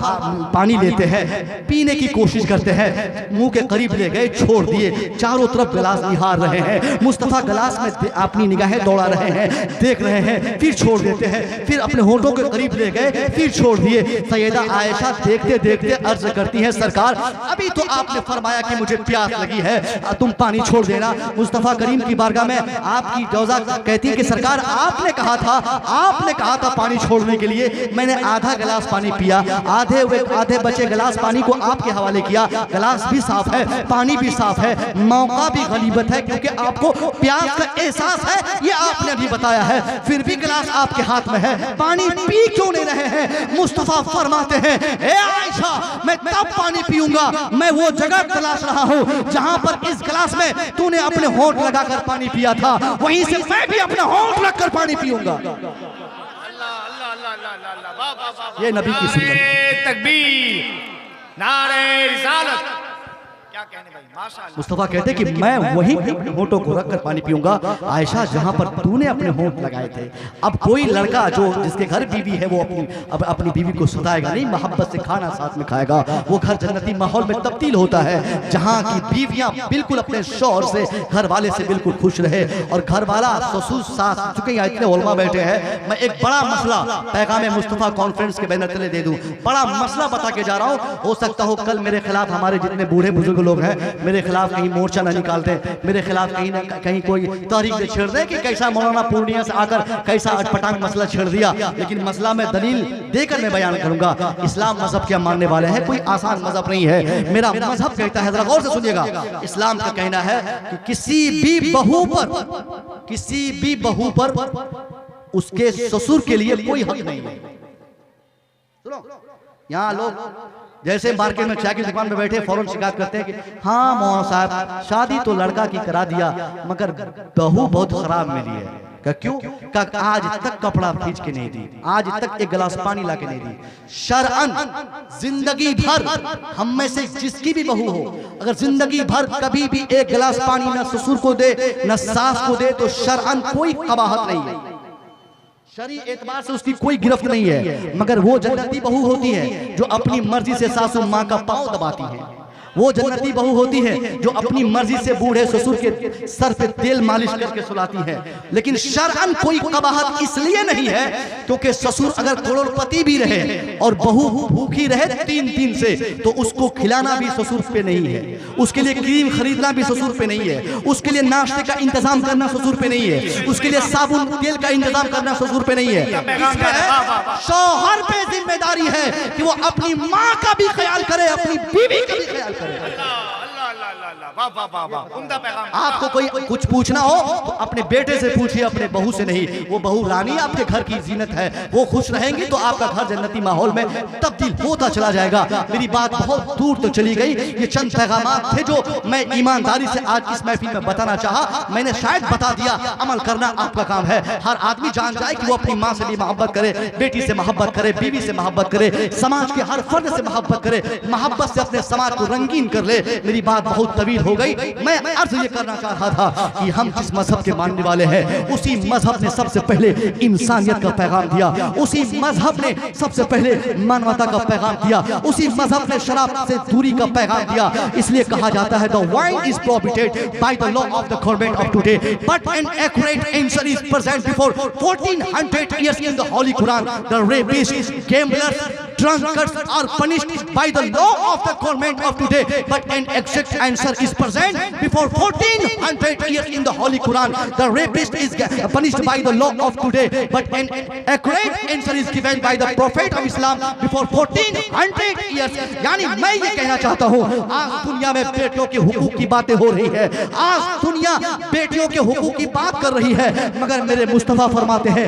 पानी लेते हैं, पीने की कोशिश करते हैं, मुंह के करीब ले गए, छोड़ दिए, चारों तरफ गिलास निहार रहे हैं। मुस्तफ़ा गिलास में अपनी निगाहें दौड़ा रहे हैं, देख रहे हैं, फिर छोड़ देते हैं, फिर अपने होंठों होठों के करीब ले गए, फिर छोड़ दिए। सैयदा आयशा देखते देखते अर्ज करती हैं, सरकार अभी तो आपने फरमाया कि मुझे प्यास लगी है, तुम पानी छोड़ देना। मुस्तफ़ा करीम की बारगाह में आपकी जौजा कहती है कि सरकार आपने कहा था पानी छोड़ने के लिए, मैंने आधा गिलास पानी पिया, आधे बचे गिलास पानी को आपके हवाले किया। गिलास भी साफ है, पानी भी साफ है, मौका भी गनीमत है क्योंकि आपको प्यास का एहसास है, ये आपने अभी बताया है, फिर भी गिलास आपके हाथ में है, पानी पी क्यों नहीं रहे हैं? मुस्तफा फरमाते हैं, ए आयशा मैं तब पानी पीऊंगा, मैं वो जगह तलाश रहा हूं जहां पर इस गिलास में तूने अपने होंठ लगाकर पानी पिया था, वहीं से मैं भी अपने होंठ लगकर पानी पीऊंगा। ये नबी की सुन्नत। तकबीर, नारे रिसालत। क्या कहने भाई, माशाअल्लाह। मुस्तफा कहते कि मैं वहीं पे अपने होंठों को रखकर पानी पीऊंगा आयशा जहां पर तूने अपने होंठ लगाए थे। अब कोई लड़का जो जिसके घर बीवी है वो अपनी बीवी को सताएगा नहीं, मोहब्बत से खाना साथ में खाएगा। वो घर जन्नती माहौल में तब्दील होता है जहां की बीवियां बिल्कुल अपने शौहर से, घर वाले से बिल्कुल खुश रहे और घर वाला ससुर सास। चुके यहाँ इतने उलमा बैठे हैं, मैं एक बड़ा मसला पैगाम मुस्तफा कॉन्फ्रेंस के बैनर तले दे दूं, बड़ा मसला बता के जा रहा हूँ। हो सकता हो कल मेरे खिलाफ हमारे जितने बूढ़े बुजुर्ग लोग हैं मेरे खिलाफ कहीं मोर्चा ना निकाल दे, मेरे खिलाफ कहीं ना कहीं कोई तहरीक से छेड़ दे कि कैसा मौलाना पूर्णिया से आकर कैसा अटपटांग मसला छेड़ दिया। लेकिन मसला मैं दलील देकर मैं बयान करूंगा। इस्लाम मजहब क्या मानने वाले हैं, कोई आसान मजहब नहीं है। मेरा मजहब कहता है, जरा गौर से सुनिएगा, इस्लाम का कहना है कि किसी भी बहू पर उसके ससुर के लिए कोई हक नहीं है। सुनो, यहाँ लोग जैसे मार्केट में चाय की दुकान में बैठे फौरन शिकायत करते हैं कि हाँ मौलाना साहब शादी तो लड़का की करा दिया मगर बहू बहुत खराब मिली है। क्या क्यों? आज तक कपड़ा खींच के नहीं दी, आज तक एक गिलास पानी ला के नहीं दी। शरअन जिंदगी भर हम में से जिसकी भी बहू हो, अगर जिंदगी भर कभी भी एक गिलास पानी न ससुर को दे न सास को दे तो शरअन कोई कबाहत नहीं है, शरी एतबार से उसकी कोई गिरफ्त नहीं है। मगर वो जन्नती बहू होती है जो अपनी मर्जी से सासू माँ का पांव दबाती है। वो जन्नती बहू होती है जो अपनी मर्जी से बूढ़े ससुर के सर पे तेल मालिश करके सुलाती है। लेकिन शरअन कोई कबाहत इसलिए नहीं है क्योंकि ससुर अगर करोड़पति भी रहे और बहू भूखी रहे 3 दिन से तो उसको खिलाना भी ससुर पे नहीं है, उसके लिए क्रीम खरीदना भी ससुर पे नहीं है, उसके लिए नाश्ते का इंतजाम करना ससुर पे नहीं है, उसके लिए साबुन तेल का इंतजाम करना ससुर पे नहीं है। शौहर पे जिम्मेदारी है कि वो अपनी माँ का भी ख्याल करे, अपनी बीवी का भी ख्याल करे। आपको कोई कुछ पूछना हो तो अपने बेटे से पूछिए, अपने बहू से नहीं। वो बहू रानी आपके घर की जीनत है, वो खुश रहेंगी तो आपका घर जन्नती माहौल में तब्दील होता चला जाएगा। मेरी बात बहुत दूर तो चली गई, ये चंद पैगाम थे जो मैं ईमानदारी से आज इस महफिल में बताना चाहा। मैंने शायद बता दिया, अमल करना आपका काम है। हर आदमी जान जाए कि वो अपनी माँ से भी मोहब्बत करे, बेटी से मोहब्बत करे, बीवी से मोहब्बत करे, समाज के हर फर्द से मोहब्बत करे, मोहब्बत से अपने समाज को रंगीन कर ले। मेरी बात बहुत तवील हो गई, मैं अर्ज ये करना चाह रहा था कि हम जिस मजहब के मानने वाले हैं उसी मजहब ने सबसे पहले इंसानियत का पैगाम दिया, उसी मजहब ने सबसे पहले मानवता का पैगाम दिया, उसी मजहब ने शराब से दूरी का पैगाम दिया। इसलिए कहा जाता है the wine is prohibited by the law of the government of today but an accurate answer is present before 1400 years in the holy Quran. The rapists, gamblers, drunkards are punished by the law of the government of today but an exact answer is present before 1400 years in the holy Quran. The rapist is punished by the law of today but an accurate answer is given by the prophet of Islam before 1400 years. यानी मैं ये कहना चाहता हूँ, आज दुनिया में बेटियों के हुकूक की बातें हो रही है, आज दुनिया बेटियों के हुकूक की बात कर रही है, मगर मेरे मुस्तफा फरमाते हैं,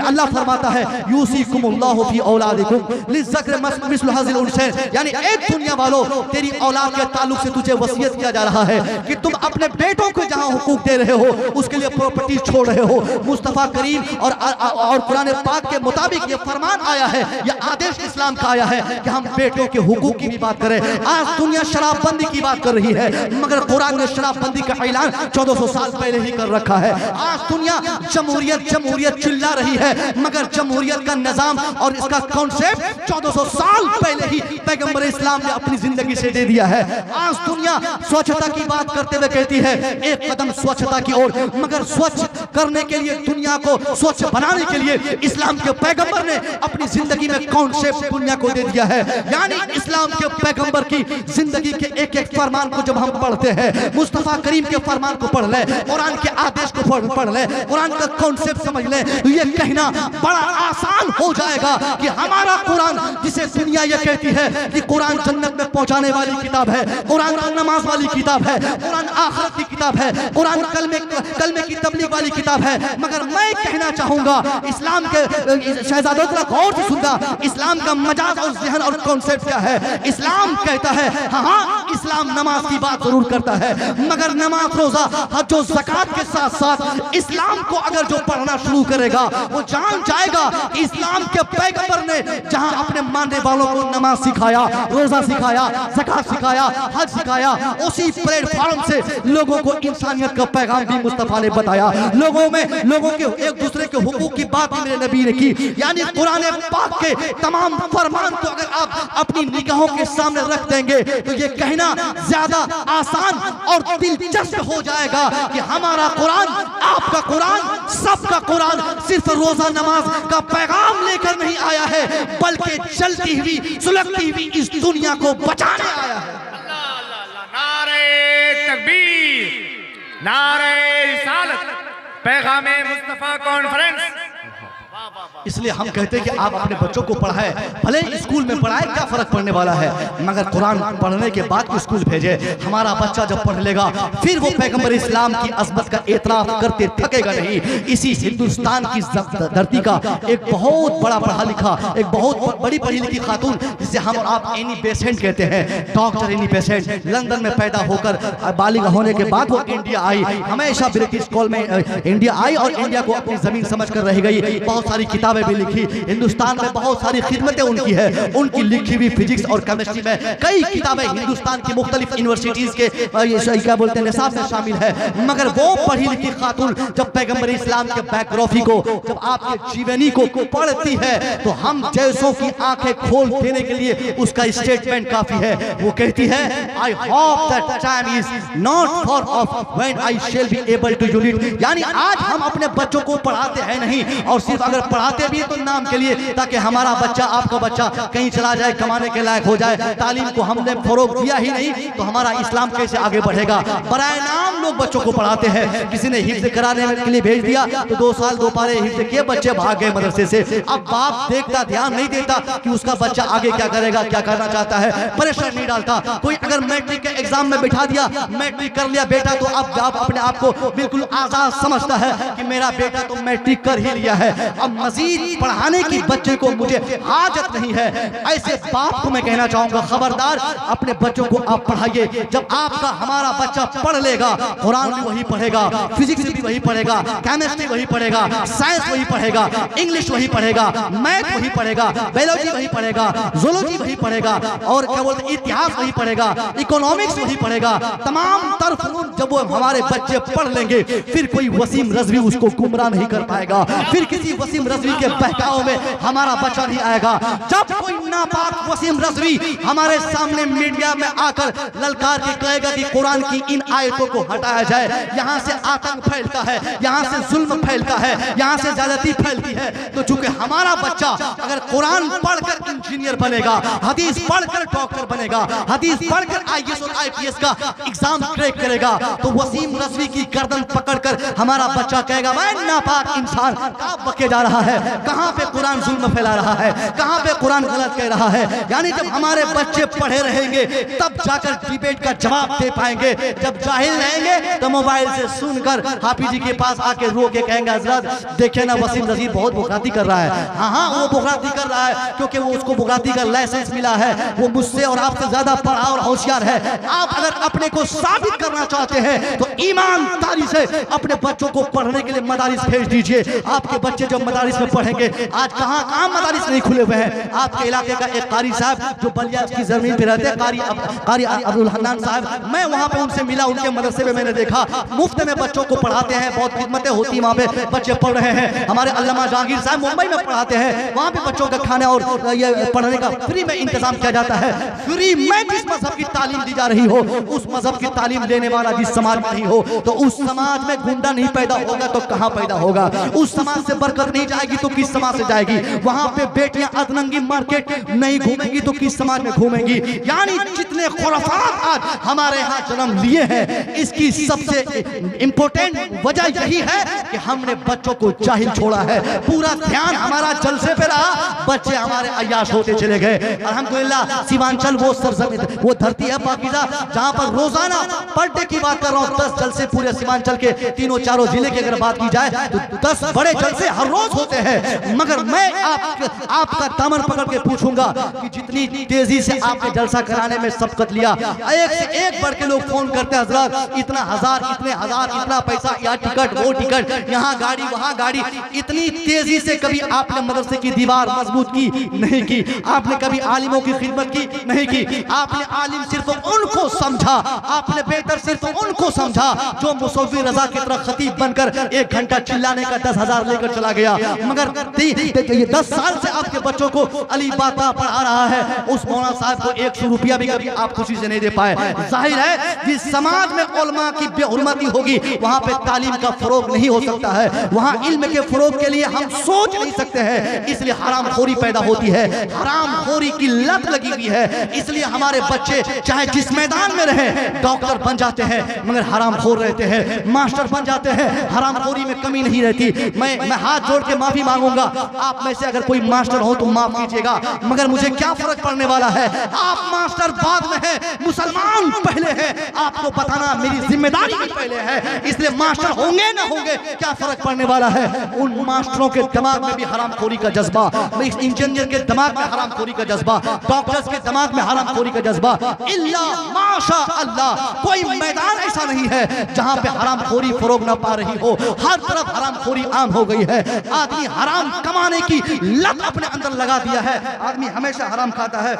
अल्लाह फरमाता है यूसीकुमुल्लाहु फी औलादिकुम लिज़्ज़क्रि मिस्लु हाज़िल उनसैन। यानी एक दुनिया वालों तेरी औलाद के ताल्लुक से तुझे वसीयत किया जा रहा है कि तुम अपने बेटों को जहां हुकूक दे रहे हो उसके लिए प्रॉपर्टी छोड़ रहे हो। मुस्तफा करीम और कुरान पाक के मुताबिक ये फरमान आया है, ये आदेश इस्लाम का आया है कि हम बेटों के हुकूक की भी बात करें। आज दुनिया शराबबंदी की बात कर रही है मगर कुरान ने शराबबंदी का ऐलान 1400 साल पहले ही कर रखा है। आज दुनिया जमहूरियत चिल्ला रही है मगर जमहूरियत का निजाम और इसका कॉन्सेप्ट 1400 साल पहले ही पैगंबर इस्लाम ने अपनी जिंदगी से दे दिया है। आज दुनिया स्वच्छता की बात करते हुए कहती है एक कदम स्वच्छता की ओर, मगर स्वच्छ करने के लिए, दुनिया को स्वच्छ बनाने के लिए इस्लाम के पैगंबर ने अपनी जिंदगी में कॉन्सेप्ट दुनिया को दे दिया है। यानी इस्लाम के पैगंबर की जिंदगी के एक एक फरमान को जब हम पढ़ते हैं, मुस्तफा करीम के फरमान को पढ़ ले, कुरान के आदेश को पढ़ ले, कुरान का कॉन्सेप्ट समझ ले, तो ये कहना बड़ा आसान हो जाएगा कि हमारा कुरान, जिसे दुनिया ये कहती है कि कुरान जन्नत में पहुंचाने वाली किताब है, कुरान नमाज वाली किताब है, कुरान आखिरत की किताब है, कुरान कलमे की तबलीग वाली किताब है, मगर मैं कहना चाहूंगा इस्लाम के शहजादों गौर से सुनना, इस्लाम का मजाज और ज़हन और कॉन्सेप्ट क्या है। इस्लाम कहता है हाँ, इस्लाम नमाज की बात जरूर करता है, मगर नमाज, रोजा, हज और ज़कात के साथ साथ इस्लाम को अगर जो पढ़ना शुरू करेगा वो जान जाएगा कि इस्लाम के पैगंबर ने जहां अपने मानने वालों को नमाज सिखाया, रोजा सिखाया, ज़कात सिखाया, हज सिखाया, उसी प्लेटफॉर्म से लोगों को इंसानियत का पैगाम भी मुस्तफा ने बताया। लोगों के एक दूसरे के हुकूक की बात भी मेरे नबी ने की। यानी कुरान पाक के तमाम फरमान को अगर आप अपनी निगाहों के सामने रख देंगे तो ये कहना ज्यादा आसान और दिलचस्प हो जाएगा कि हमारा कुरान, आपका कुरान, सबका कुरान सिर्फ रोजा नमाज का पैगाम लेकर नहीं आया है, बल्कि चलती हुई सुलगती हुई इस दुनिया को बचाने आया है। नारे तकबीर, नारे रिसालत, पैगामे मुस्तफा कॉन्फ्रेंस। इसलिए हम कहते हैं कि आप अपने बच्चों को पढ़ाएं, भले स्कूल में पढ़ाएं, क्या फर्क पड़ने वाला है, मगर कुरान पढ़ने के बाद स्कूल भेजे। हमारा बच्चा जब पढ़ लेगा फिर वो पैगंबर इस्लाम की अज़मत का एतराफ करते थकेगा नहीं। इसी हिंदुस्तान की धरती का एक बहुत बड़ा पढ़ा लिखा, एक बहुत बड़ी पढ़ी लिखी खातून, जिसे हम और आप एनी बेसेंट कहते हैं, डॉक्टर एनी बेसेंट, लंदन में पैदा होकर बालिग होने के बाद वो इंडिया आई, हमेशा ब्रिटिश स्कूल में इंडिया आई और इंडिया को अपनी जमीन समझ कर रह गई। बहुत सारी किताबें भी लिखी, हिंदुस्तान में बहुत सारी खिदमतें उनकी है, उनकी लिखी हुई फिजिक्स और केमिस्ट्री में कई किताबें हिंदुस्तान की मुख्तलिफ यूनिवर्सिटीज के क्या बोलते हैं निसाब में शामिल है। मगर वो पढ़ी लिखी खातून जब पैगंबर इस्लाम के बायोग्राफी को, जब आपके जीवनी को पढ़ती है तो हम जैसों की आंखें खोल देने के लिए उसका स्टेटमेंट काफी है। वो कहती है I hope that time is not far off when I shall be able to use it. यानी आज हम अपने बच्चों को पढ़ाते हैं नहीं, और सिर्फ अगर पढ़ाते भी तो नाम के लिए, ताकि हमारा बच्चा, आपका बच्चा कहीं चला जाए, कमाने के लायक हो जाए। तालीम को हमने फरोग दिया ही नहीं तो हमारा इस्लाम कैसे आगे बढ़ेगा। बराए नाम लोग बच्चों को पढ़ाते हैं, किसी ने हिफ्ज़ कराने के लिए भेज दिया तो 2 साल 2 पारे हिफ्ज़ किए, बच्चे भाग गए मदरसे से। अब बाप देखता, ध्यान नहीं देता कि उसका बच्चा आगे क्या करेगा, क्या करना चाहता है, प्रेशर नहीं डालता। कोई अगर मैट्रिक के एग्जाम में बिठा दिया, मैट्रिक कर लिया बेटा, तो अब आप अपने आप को बिल्कुल आजाद समझता है कि मेरा बेटा तो मैट्रिक कर ही लिया है, अब मजीद पढ़ाने की बच्चे को मुझे हाजत नहीं है। ऐसे बाप को मैं कहना चाहूंगा, खबरदार, अपने बच्चों को आप पढ़ाइए। जब आपका हमारा बच्चा पढ़ लेगा, कुरान भी वही पढ़ेगा, फिजिक्स भी वही पढ़ेगा, केमिस्ट्री वही पढ़ेगा, साइंस वही पढ़ेगा, इंग्लिश वही पढ़ेगा, मैथ वही पढ़ेगा, बायोलॉजी वही पढ़ेगा, जूलॉजी वही पढ़ेगा, और क्या बोलते हैं इतिहास वही पढ़ेगा, इकोनॉमिक्स वही पढ़ेगा। तमाम तरफ जब वो हमारे बच्चे पढ़ लेंगे फिर कोई वसीम रजवी उसको गुमराह नहीं कर पाएगा, फिर किसी वसीम रजवी के बहकाव में हमारा बच्चा नहीं आएगा। जब कोई नापाक वसीम रजवी हमारे सामने मीडिया में आकर ललकार के कहेगा कि कुरान की इन आयतों को हटाया जाए, यहाँ से आतंक फैलता है, यहाँ से जुल्म फैलता है, यहाँ से ज्यादती फैलती है, तो चूंकि हमारा बच्चा अगर कुरान पढ़कर इंजीनियर बनेगा, हदीस पढ़कर डॉक्टर बनेगा, हदीस पढ़कर IAS और IPS का एग्जाम क्रैक करेगा, तो वसीम रजवी की गर्दन पकड़कर हमारा बच्चा कहेगा मैं नापाक इंसान कहाँ बके जा रहा है, कहाँ पे कुरान जुल्म फैला रहा है, कहाँ पे कुरान गलत कह रहा है। यानी जब हमारे बच्चे पढ़े रहेंगे तब जाकर डिबेट का जवाब दे पाएंगे। जब जाहिल रहेंगे तो मोबाइल से सुनकर हाफिज जी के पास आके रो के कहेंगे हजरत देखिए ना वसीम रजवी बहुत बुगराती कर रहा है। हाँ वो बुगराती कर रहा है क्योंकि वो उसको बुगराती का लाइसेंस मिला है, वो मुझसे और आपसे ज्यादा पढ़ा और होशियार है। आप अगर अपने को साबित करना चाहते हैं तो ईमानदारी से अपने बच्चों को पढ़ने के लिए मदारिस भेज दीजिए। आपके बच्चे जब मदारिस में पढ़ेंगे। आज कहाँ कहाँ मदारिस नहीं खुले हुए हैं। आपके इलाके का एक कारी साहब जो बलिया की जमीन पे रहते हैं, कारी अब्दुल हन्नान साहब, मैं वहाँ पे उनसे मिला, उनके मदरसे में मैंने देखा मुफ्त में बच्चों को पढ़ाते हैं, बहुत खिदमतें होती हैं वहाँ पे, बच्चे पढ़ रहे हैं। हमारे अल्लामा जहांगीर साहब मुंबई में पढ़ाते हैं, वहाँ पे बच्चों का खाने और ये पढ़ने का फ्री में इंतजाम किया जाता है। फ्री में जिस मजहब की तालीम दी जा रही हो, उस मजहब की तालीम देने वाला जिस समाज में नहीं हो, तो उस समाज में गुंडा नहीं पैदा होगा तो कहाँ पैदा होगा। उस समाज से बरकत नहीं जाएगी तो किस समाज से जाएगी। वहाँ पे बेटियां अदनंगी मार्केट नहीं घूमेंगी तो किस समाज में घूमेंगी। यानी जितने खुराफात आज हमारे यहाँ जन्म लिए हैं, इसकी सबसे इंपॉर्टेंट वजह यही है कि हमने बच्चों को जाहिल छोड़ा है। पूरा ध्यान हमारा जलसे पे रहा, बच्चे हमारे अय्याश होते चले गए। अल्हम्दुलिल्लाह सीमांचल वो सरजमीन, वो धरती है पाकीज़ा, जहाँ पर रोजाना पर डे की बात कर रहा हूँ 10 जलसे पूरे सीमांचल के तीनों चारों जिले की अगर बात की जाए तो 10 बड़े जलसे हर रोज होते हैं। मगर मैं आपका दामन पकड़ के पूछूंगा कि जितनी तेजी से आपने जलसा कराने में सबकत लिया, एक से एक बढ़ के लोग फोन करते हैं, हजरत इतना हजार, इतने हजार, इतना पैसा, या टिकट, वो टिकट, यहाँ गाड़ी, वहाँ गाड़ी। इतनी तेजी से कभी आपने मदरसे की दीवार मजबूत की नहीं की, आपने कभी आलिमों की खिदमत की नहीं की। आपने आलिम सिर्फ उनको समझा, आपने बेहतर सिर्फ उनको समझा जो मुसव्विर रजा की तरह खतीब बनकर 1 घंटा चिल्लाने का 10,000 लेकर चला गया। मगर ये 10 साल से आपके बच्चों को अली बाता पढ़ा रहा है, उस मौलाना साहब को 100 रुपया भी कभी आप खुशी से नहीं दे पाए। जाहिर है जिस समाज में उलमा की बेहुरमती होगी वहां पे तालीम का फरोग नहीं हो सकता है, वहां इल्म के फरोग के लिए हम सोच नहीं सकते हैं। इसलिए हरामखोरी पैदा होती है, हरामखोरी की लत लगी हुई है। इसलिए हमारे बच्चे चाहे जिस मैदान में रहे, डॉक्टर बन जाते हैं मगर हरामखोर रहते हैं, मास्टर बन जाते हैं, हरामखोरी में कमी नहीं रहती। मैं हाथ जोड़ के माफी मांगूंगा, आप में से अगर कोई मास्टर हो तो माफ कीजिएगा, मगर मुझे क्या फर्क पड़ने वाला है। आप मास्टर बाद में है, मुसलमान पहले है, आपको बताना मेरी जिम्मेदारी भी पहले है। इसलिए मास्टर होंगे ना होंगे क्या फर्क पड़ने वाला है। उन मास्टरों के दिमाग में भी हरामखोरी का जज्बा, इंजीनियर के दिमाग में हरामखोरी का जज्बा, डॉक्टर्स के दिमाग में हरामखोरी का जज्बा। इल्ला माशा अल्लाह, कोई मैदान ऐसा नहीं है जहां पे हरामखोरी फरोग ना पा रही हो। हर तरफ हरामखोरी आम हो गई है। आदमी हराम कमाने की लत अपने अंदर लगा दिया है, आदमी हमेशा हराम खाता है।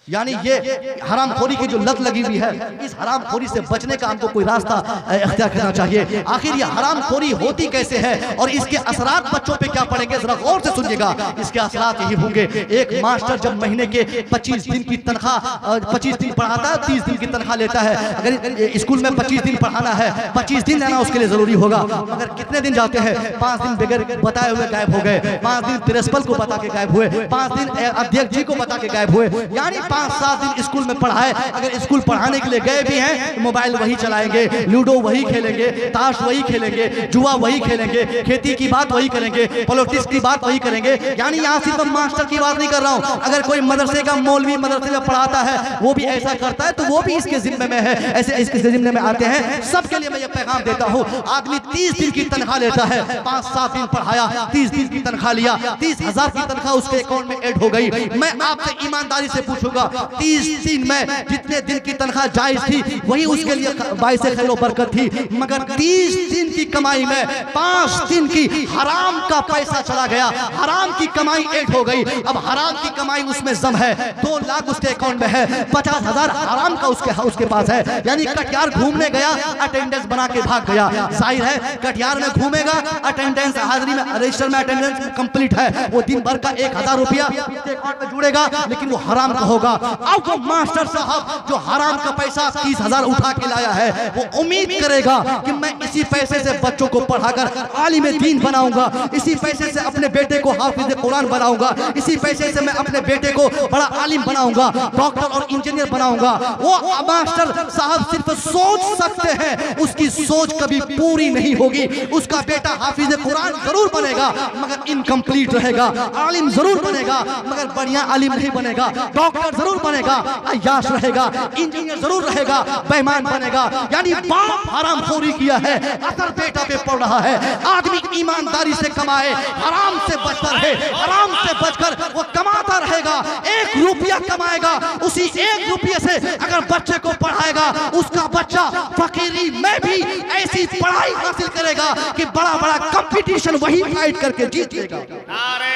यानी ये हरामखोरी की जो लत लगी हुई है, इस हरामखोरी से बचने का हमको कोई रास्ता इख्तियार करना चाहिए। आखिर ये हरामखोरी होती कैसे है और इसके असरात बच्चों पे क्या पड़ेंगे, जरा गौर से सुनिएगा। इसके असरात यही होंगे, एक मास्टर जब महीने के 25 दिन की तनख्वाह, 25 दिन पढ़ाता है, 30 दिन की तनख्वाह लेता है। अगर स्कूल में 25 दिन पढ़ाना है, 25 दिन लेना उसके लिए जरूरी होगा, मगर कितने दिन जाते हैं? 5 दिन बगैर बताए हुए गायब हो गए, 5 दिन प्रिंसिपल को बता के गायब हुए, 5 दिन अध्यक्ष जी को बता के गायब हुए। यानी 5-7 दिन स्कूल में पढ़ाए, अगर स्कूल पढ़ाने के लिए गए भी हैं, मोबाइल वही चलाएंगे, लूडो वही खेलेंगे, ताश वही खेलेंगे, जुआ वही खेलेंगे, खेती की बात वही करेंगे, पॉलिटिक्स की बात वही करेंगे। यानी यहाँ सिर्फ मास्टर की बात नहीं कर रहा हूँ, अगर कोई मदरसे का मौलवी मदरसे में पढ़ाता है वो भी ऐसा करता है तो वो भी इसके जिम्मे में है, ऐसे इसके जिम्मे में आते हैं। सबके लिए मैं ये पैगाम देता हूँ, आदमी 30 दिन की तनख्वाह लेता है, 5-7 दिन पढ़ाया, 30 दिन की तनख्वाह लिया, 30,000 की तनख्वाह उसके अकाउंट में ऐड हो गई। मैं आपसे ईमानदारी से पूछूंगा, 30 दिन में जितने दिन की तनख्वाह जायज थी वही उसके लिए बाइस खैर बरकत थी, मगर 30 दिन की कमाई में 5 दिन की हराम का पैसा चला गया, हराम की कमाई ऐड हो गई। अब हराम की कमाई उसमें जम है, 2 लाख उसके अकाउंट में है, 50,000 हराम का उसके पास है। यानी कटिहार घूमने गया, अटेंडेंस बना के भाग गया। जाहिर है कटिहार में घूमेगा, अटेंडेंस हाजिरी में रजिस्टर में अटेंडेंस कंप्लीट है, वो दिन भर का 1,000 रुपया अकाउंट में जुड़ेगा, लेकिन वो हराम का होगा। अब वो मास्टर साहब जो हराम का पैसा 30,000 उठा के लाया है, वो उम्मीद करेगा कि मैं इसी पैसे से बच्चों को पढ़ाकर आलिम दीन बनाऊंगा, इसी पैसे से अपने बेटे को हाफिज कुरान बनाऊंगा, इसी पैसे से मैं अपने बेटे को बड़ा आलिम बनाऊंगा, डॉक्टर और इंजीनियर बनाऊंगा। वो मास्टर साहब सिर्फ सोच सकते हैं, उसकी सोच कभी पूरी नहीं होगी। उसका बेटा हाफिज कुरान जरूर बनेगा मगर इनकम्प्लीट रहेगा, आलिम जरूर बनेगा मगर बढ़िया आलिम नहीं बनेगा, डॉक्टर जरूर बनेगा, अय्याश रहेगा, इंजीनियर जरूर रहेगा, बेईमान बनेगा। यानी बाप हरामखोरी किया है, असर बेटा पे पड़ रहा है। आदमी ईमानदारी से कमाए, हराम से बचकर रहे, हराम से बचकर वो कमाता रहेगा। 1 रुपया कमाएगा, उसी 1 रुपये से अगर बच्चे को पढ़ाएगा, उसका बच्चा फकीरी में भी ऐसी पढ़ाई हासिल करेगा कि बड़ा बड़ा कंपटीशन वही फाइट करके जीत लेगा। नारे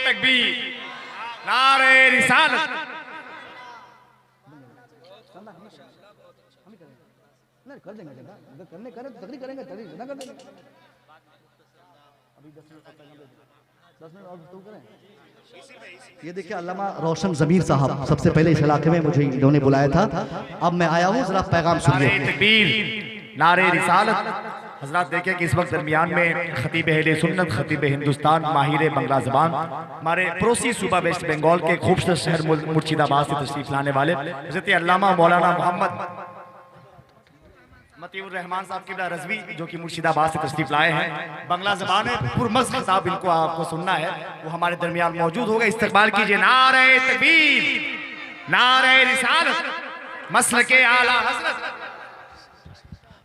तकबीर, नारे रिसालत। कर देंगे, अगर करने करें तो तकरीर करेंगे, तकरीर ना कर देंगे। अभी 10 मिनट और गुफ्तगू करें। ये देखिए अल्लामा रोशन ज़मीर साहब सबसे पहले इस इलाके में मुझे इन्होंने बुलाया था, अब मैं आया हूँ, जरा पैगाम सुनिए। नारे तकबीर, नारे रिसालत। हजरात देखिए कि इस वक्त दरमियान में खतीब अहले सुन्नत, खतीब हिंदुस्तान, माहिर बंगला ज़बान, हमारे पड़ोसी सूबा वेस्ट बंगाल के खूबसूरत शहर मुर्शिदाबाद से तशरीफ लाने वाले हजरत अल्लामा मौलाना मोहम्मद मतीउर रहमान साहब की रज़वी, जो कि मुर्शिदाबाद से तशरीफ लाए हैं। बंगला ज़बान है, पुरमज़ खिताब इनको आपको सुनना है, वो हमारे दरमियान मौजूद होगा। इस्तकबाल कीजिए। नारे तकबीर, नारे रिसालत, मसल के आला हज़रत।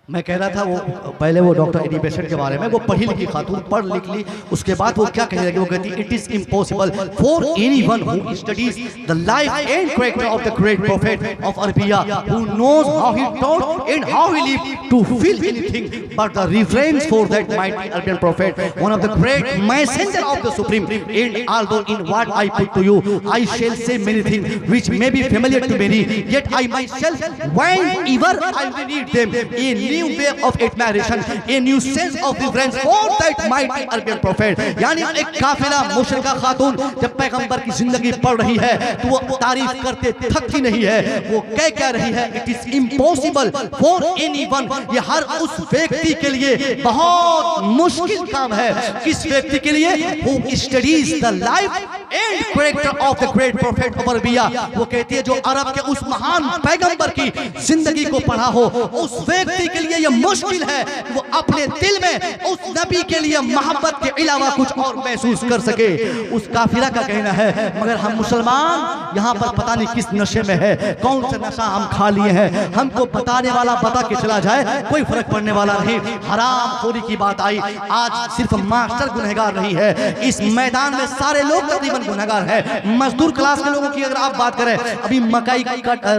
मैं कह रहा था वो पहले वो डॉक्टर एडी बेसेंट के बारे में, वो पढ़ी लिखी खातून, पढ़ लिख ली, उसके बाद वो क्या कहने लगी, वो कहती it is impossible for anyone who studies the life and character of the great prophet of Arabia who knows how he taught and how he lived to feel anything but the reference for that mighty Arabian prophet, one of the great messenger of the supreme, and although in what I put to you I shall say many things which may be familiar to many, yet I myself whenever I read them A new way of admiration, a new sense of reverence for that mighty Arabian prophet। यानी एक काफिला मुशरिका खातून जब पैगंबर की जिंदगी पढ़ रही है तो वो तारीफ करते थकती नहीं है, वो कह रही है it is impossible for anyone, ये हर उस व्यक्ति के लिए बहुत मुश्किल काम है। किस व्यक्ति के लिए? who studies the life and character of the great prophet of Arabia, वो कहती है जो अरब के उस महान पैगंबर की जिंदगी को पढ़ा हो, उस व्यक्ति के लिए ये मुश्किल है वो अपने दिल में उस नबी के लिए मोहब्बत के अलावा कुछ और महसूस कर सके। उस काफिला का कहना है मगर हम मुसलमान यहाँ पर पता नहीं किस नशे में है, कौन सा नशा हम खा लिए हैं, हमको बताने वाला बता के चला जाए कोई फर्क पड़ने वाला नहीं। हराम खोरी की बात आई, आज सिर्फ मास्टर गुनहगार नहीं है, इस मैदान में सारे लोग तकरीबन गुनहगार है। मजदूर क्लास के लोगों की अगर आप बात करें, अभी मकई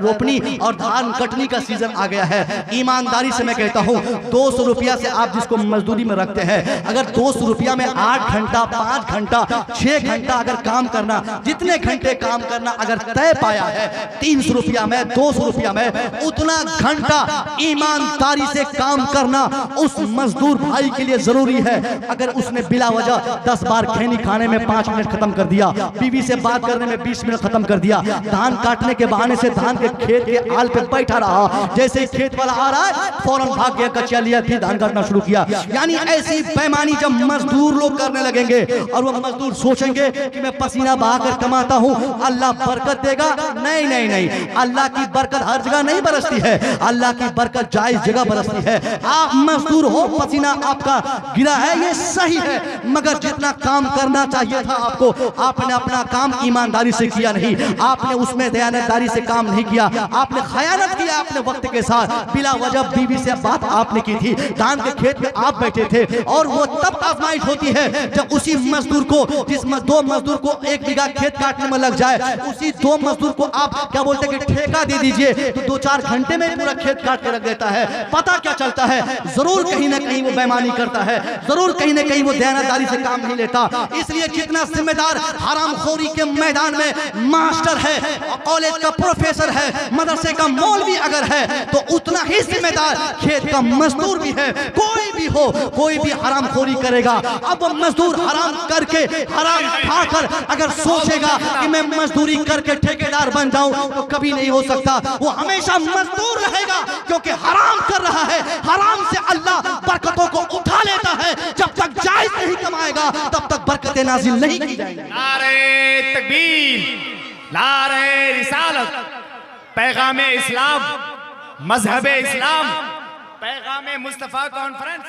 रोपनी और धान कटनी का सीजन आ गया है, ईमानदारी से मैं कहता हूं 200 रुपया से आप जिसको मजदूरी में रखते हैं, अगर 200 रुपया में 8 घंटा 5 घंटा 6 घंटा अगर काम करना, जितने घंटे काम करना अगर तय पाया है 300 रुपया में 200 रुपया में, उतना घंटा ईमानदारी से काम करना उस मजदूर भाई के लिए जरूरी है। अगर उसने बिला वजह 10 बार खैनी खाने में 5 मिनट खत्म कर दिया, बीवी से बात करने में 20 मिनट खत्म कर दिया, धान काटने के बहाने से धान के खेत के आल पे बैठा रहा, जैसे खेत वाला आ रहा है फौरन भाग गया, कचिया लिया, फिर धान काटना शुरू किया। यानी ऐसी बेईमानी जब मजदूर लोग करने लगेंगे और वो मजदूर सोचेंगे कि मैं पसीना बहाकर कमाता हूं अल्लाह बरकत देगा, नहीं नहीं नहीं, अल्लाह की बरकत हर जगह नहीं बरसती है, अल्लाह की बरकत जायज जगह बरसती है। आप मजदूर हो, पसीना आपका गिरा है ये सही है, मगर जितना काम करना चाहिए था आपको, आपने अपना काम ईमानदारी से किया नहीं, आपने उसमें दयानतदारी से काम नहीं किया, आपने खयानत किया अपने वक्त के साथ, बिला वजह बीवी से बात आपने की थी, धान के खेत में आप बैठे थे, और वो तब आजमाइश होती है जब उसी मजदूर को, जिस दो मजदूर को 1 बीघा खेत काटने में लग जाए, उसी 2 मजदूर को आप क्या बोलते हैं कि ठेका दे दीजिए, तो 2-4 घंटे में पूरा खेत काट के रख देता है। पता क्या चलता है, जरूर कहीं ना कहीं वो बेईमानी करता है, जरूर कहीं ना कहीं वो दयानतदारी से काम नहीं लेता। इसलिए जितना जिम्मेदार हरामखोरी के मैदान में मास्टर है, कॉलेज का प्रोफेसर है, मदरसे का मौलवी अगर है, तो उतना ही जिम्मेदार खेत का मजदूर भी है। कोई भी हो, कोई भी हरामखोरी करेगा, अब वो मजदूर हराम करके, हराम खाकर अगर सोचेगा कि मैं मजदूरी करके ठेकेदार बन जाऊं, तो कभी नहीं हो सकता। वो हमेशा मजदूर रहेगा क्योंकि हराम कर रहा है, हराम से अल्लाह बरकतों को उठा लेता है। जब तक जायज नहीं कमाएगा तब तक बरकतें नाजिल नहीं की जाएंगी। नारे तकबीर, नारे रिसालत, पैगाम इस्लाम, मजहब इस्लाम, पैगाम मुस्तफा कॉन्फ्रेंस।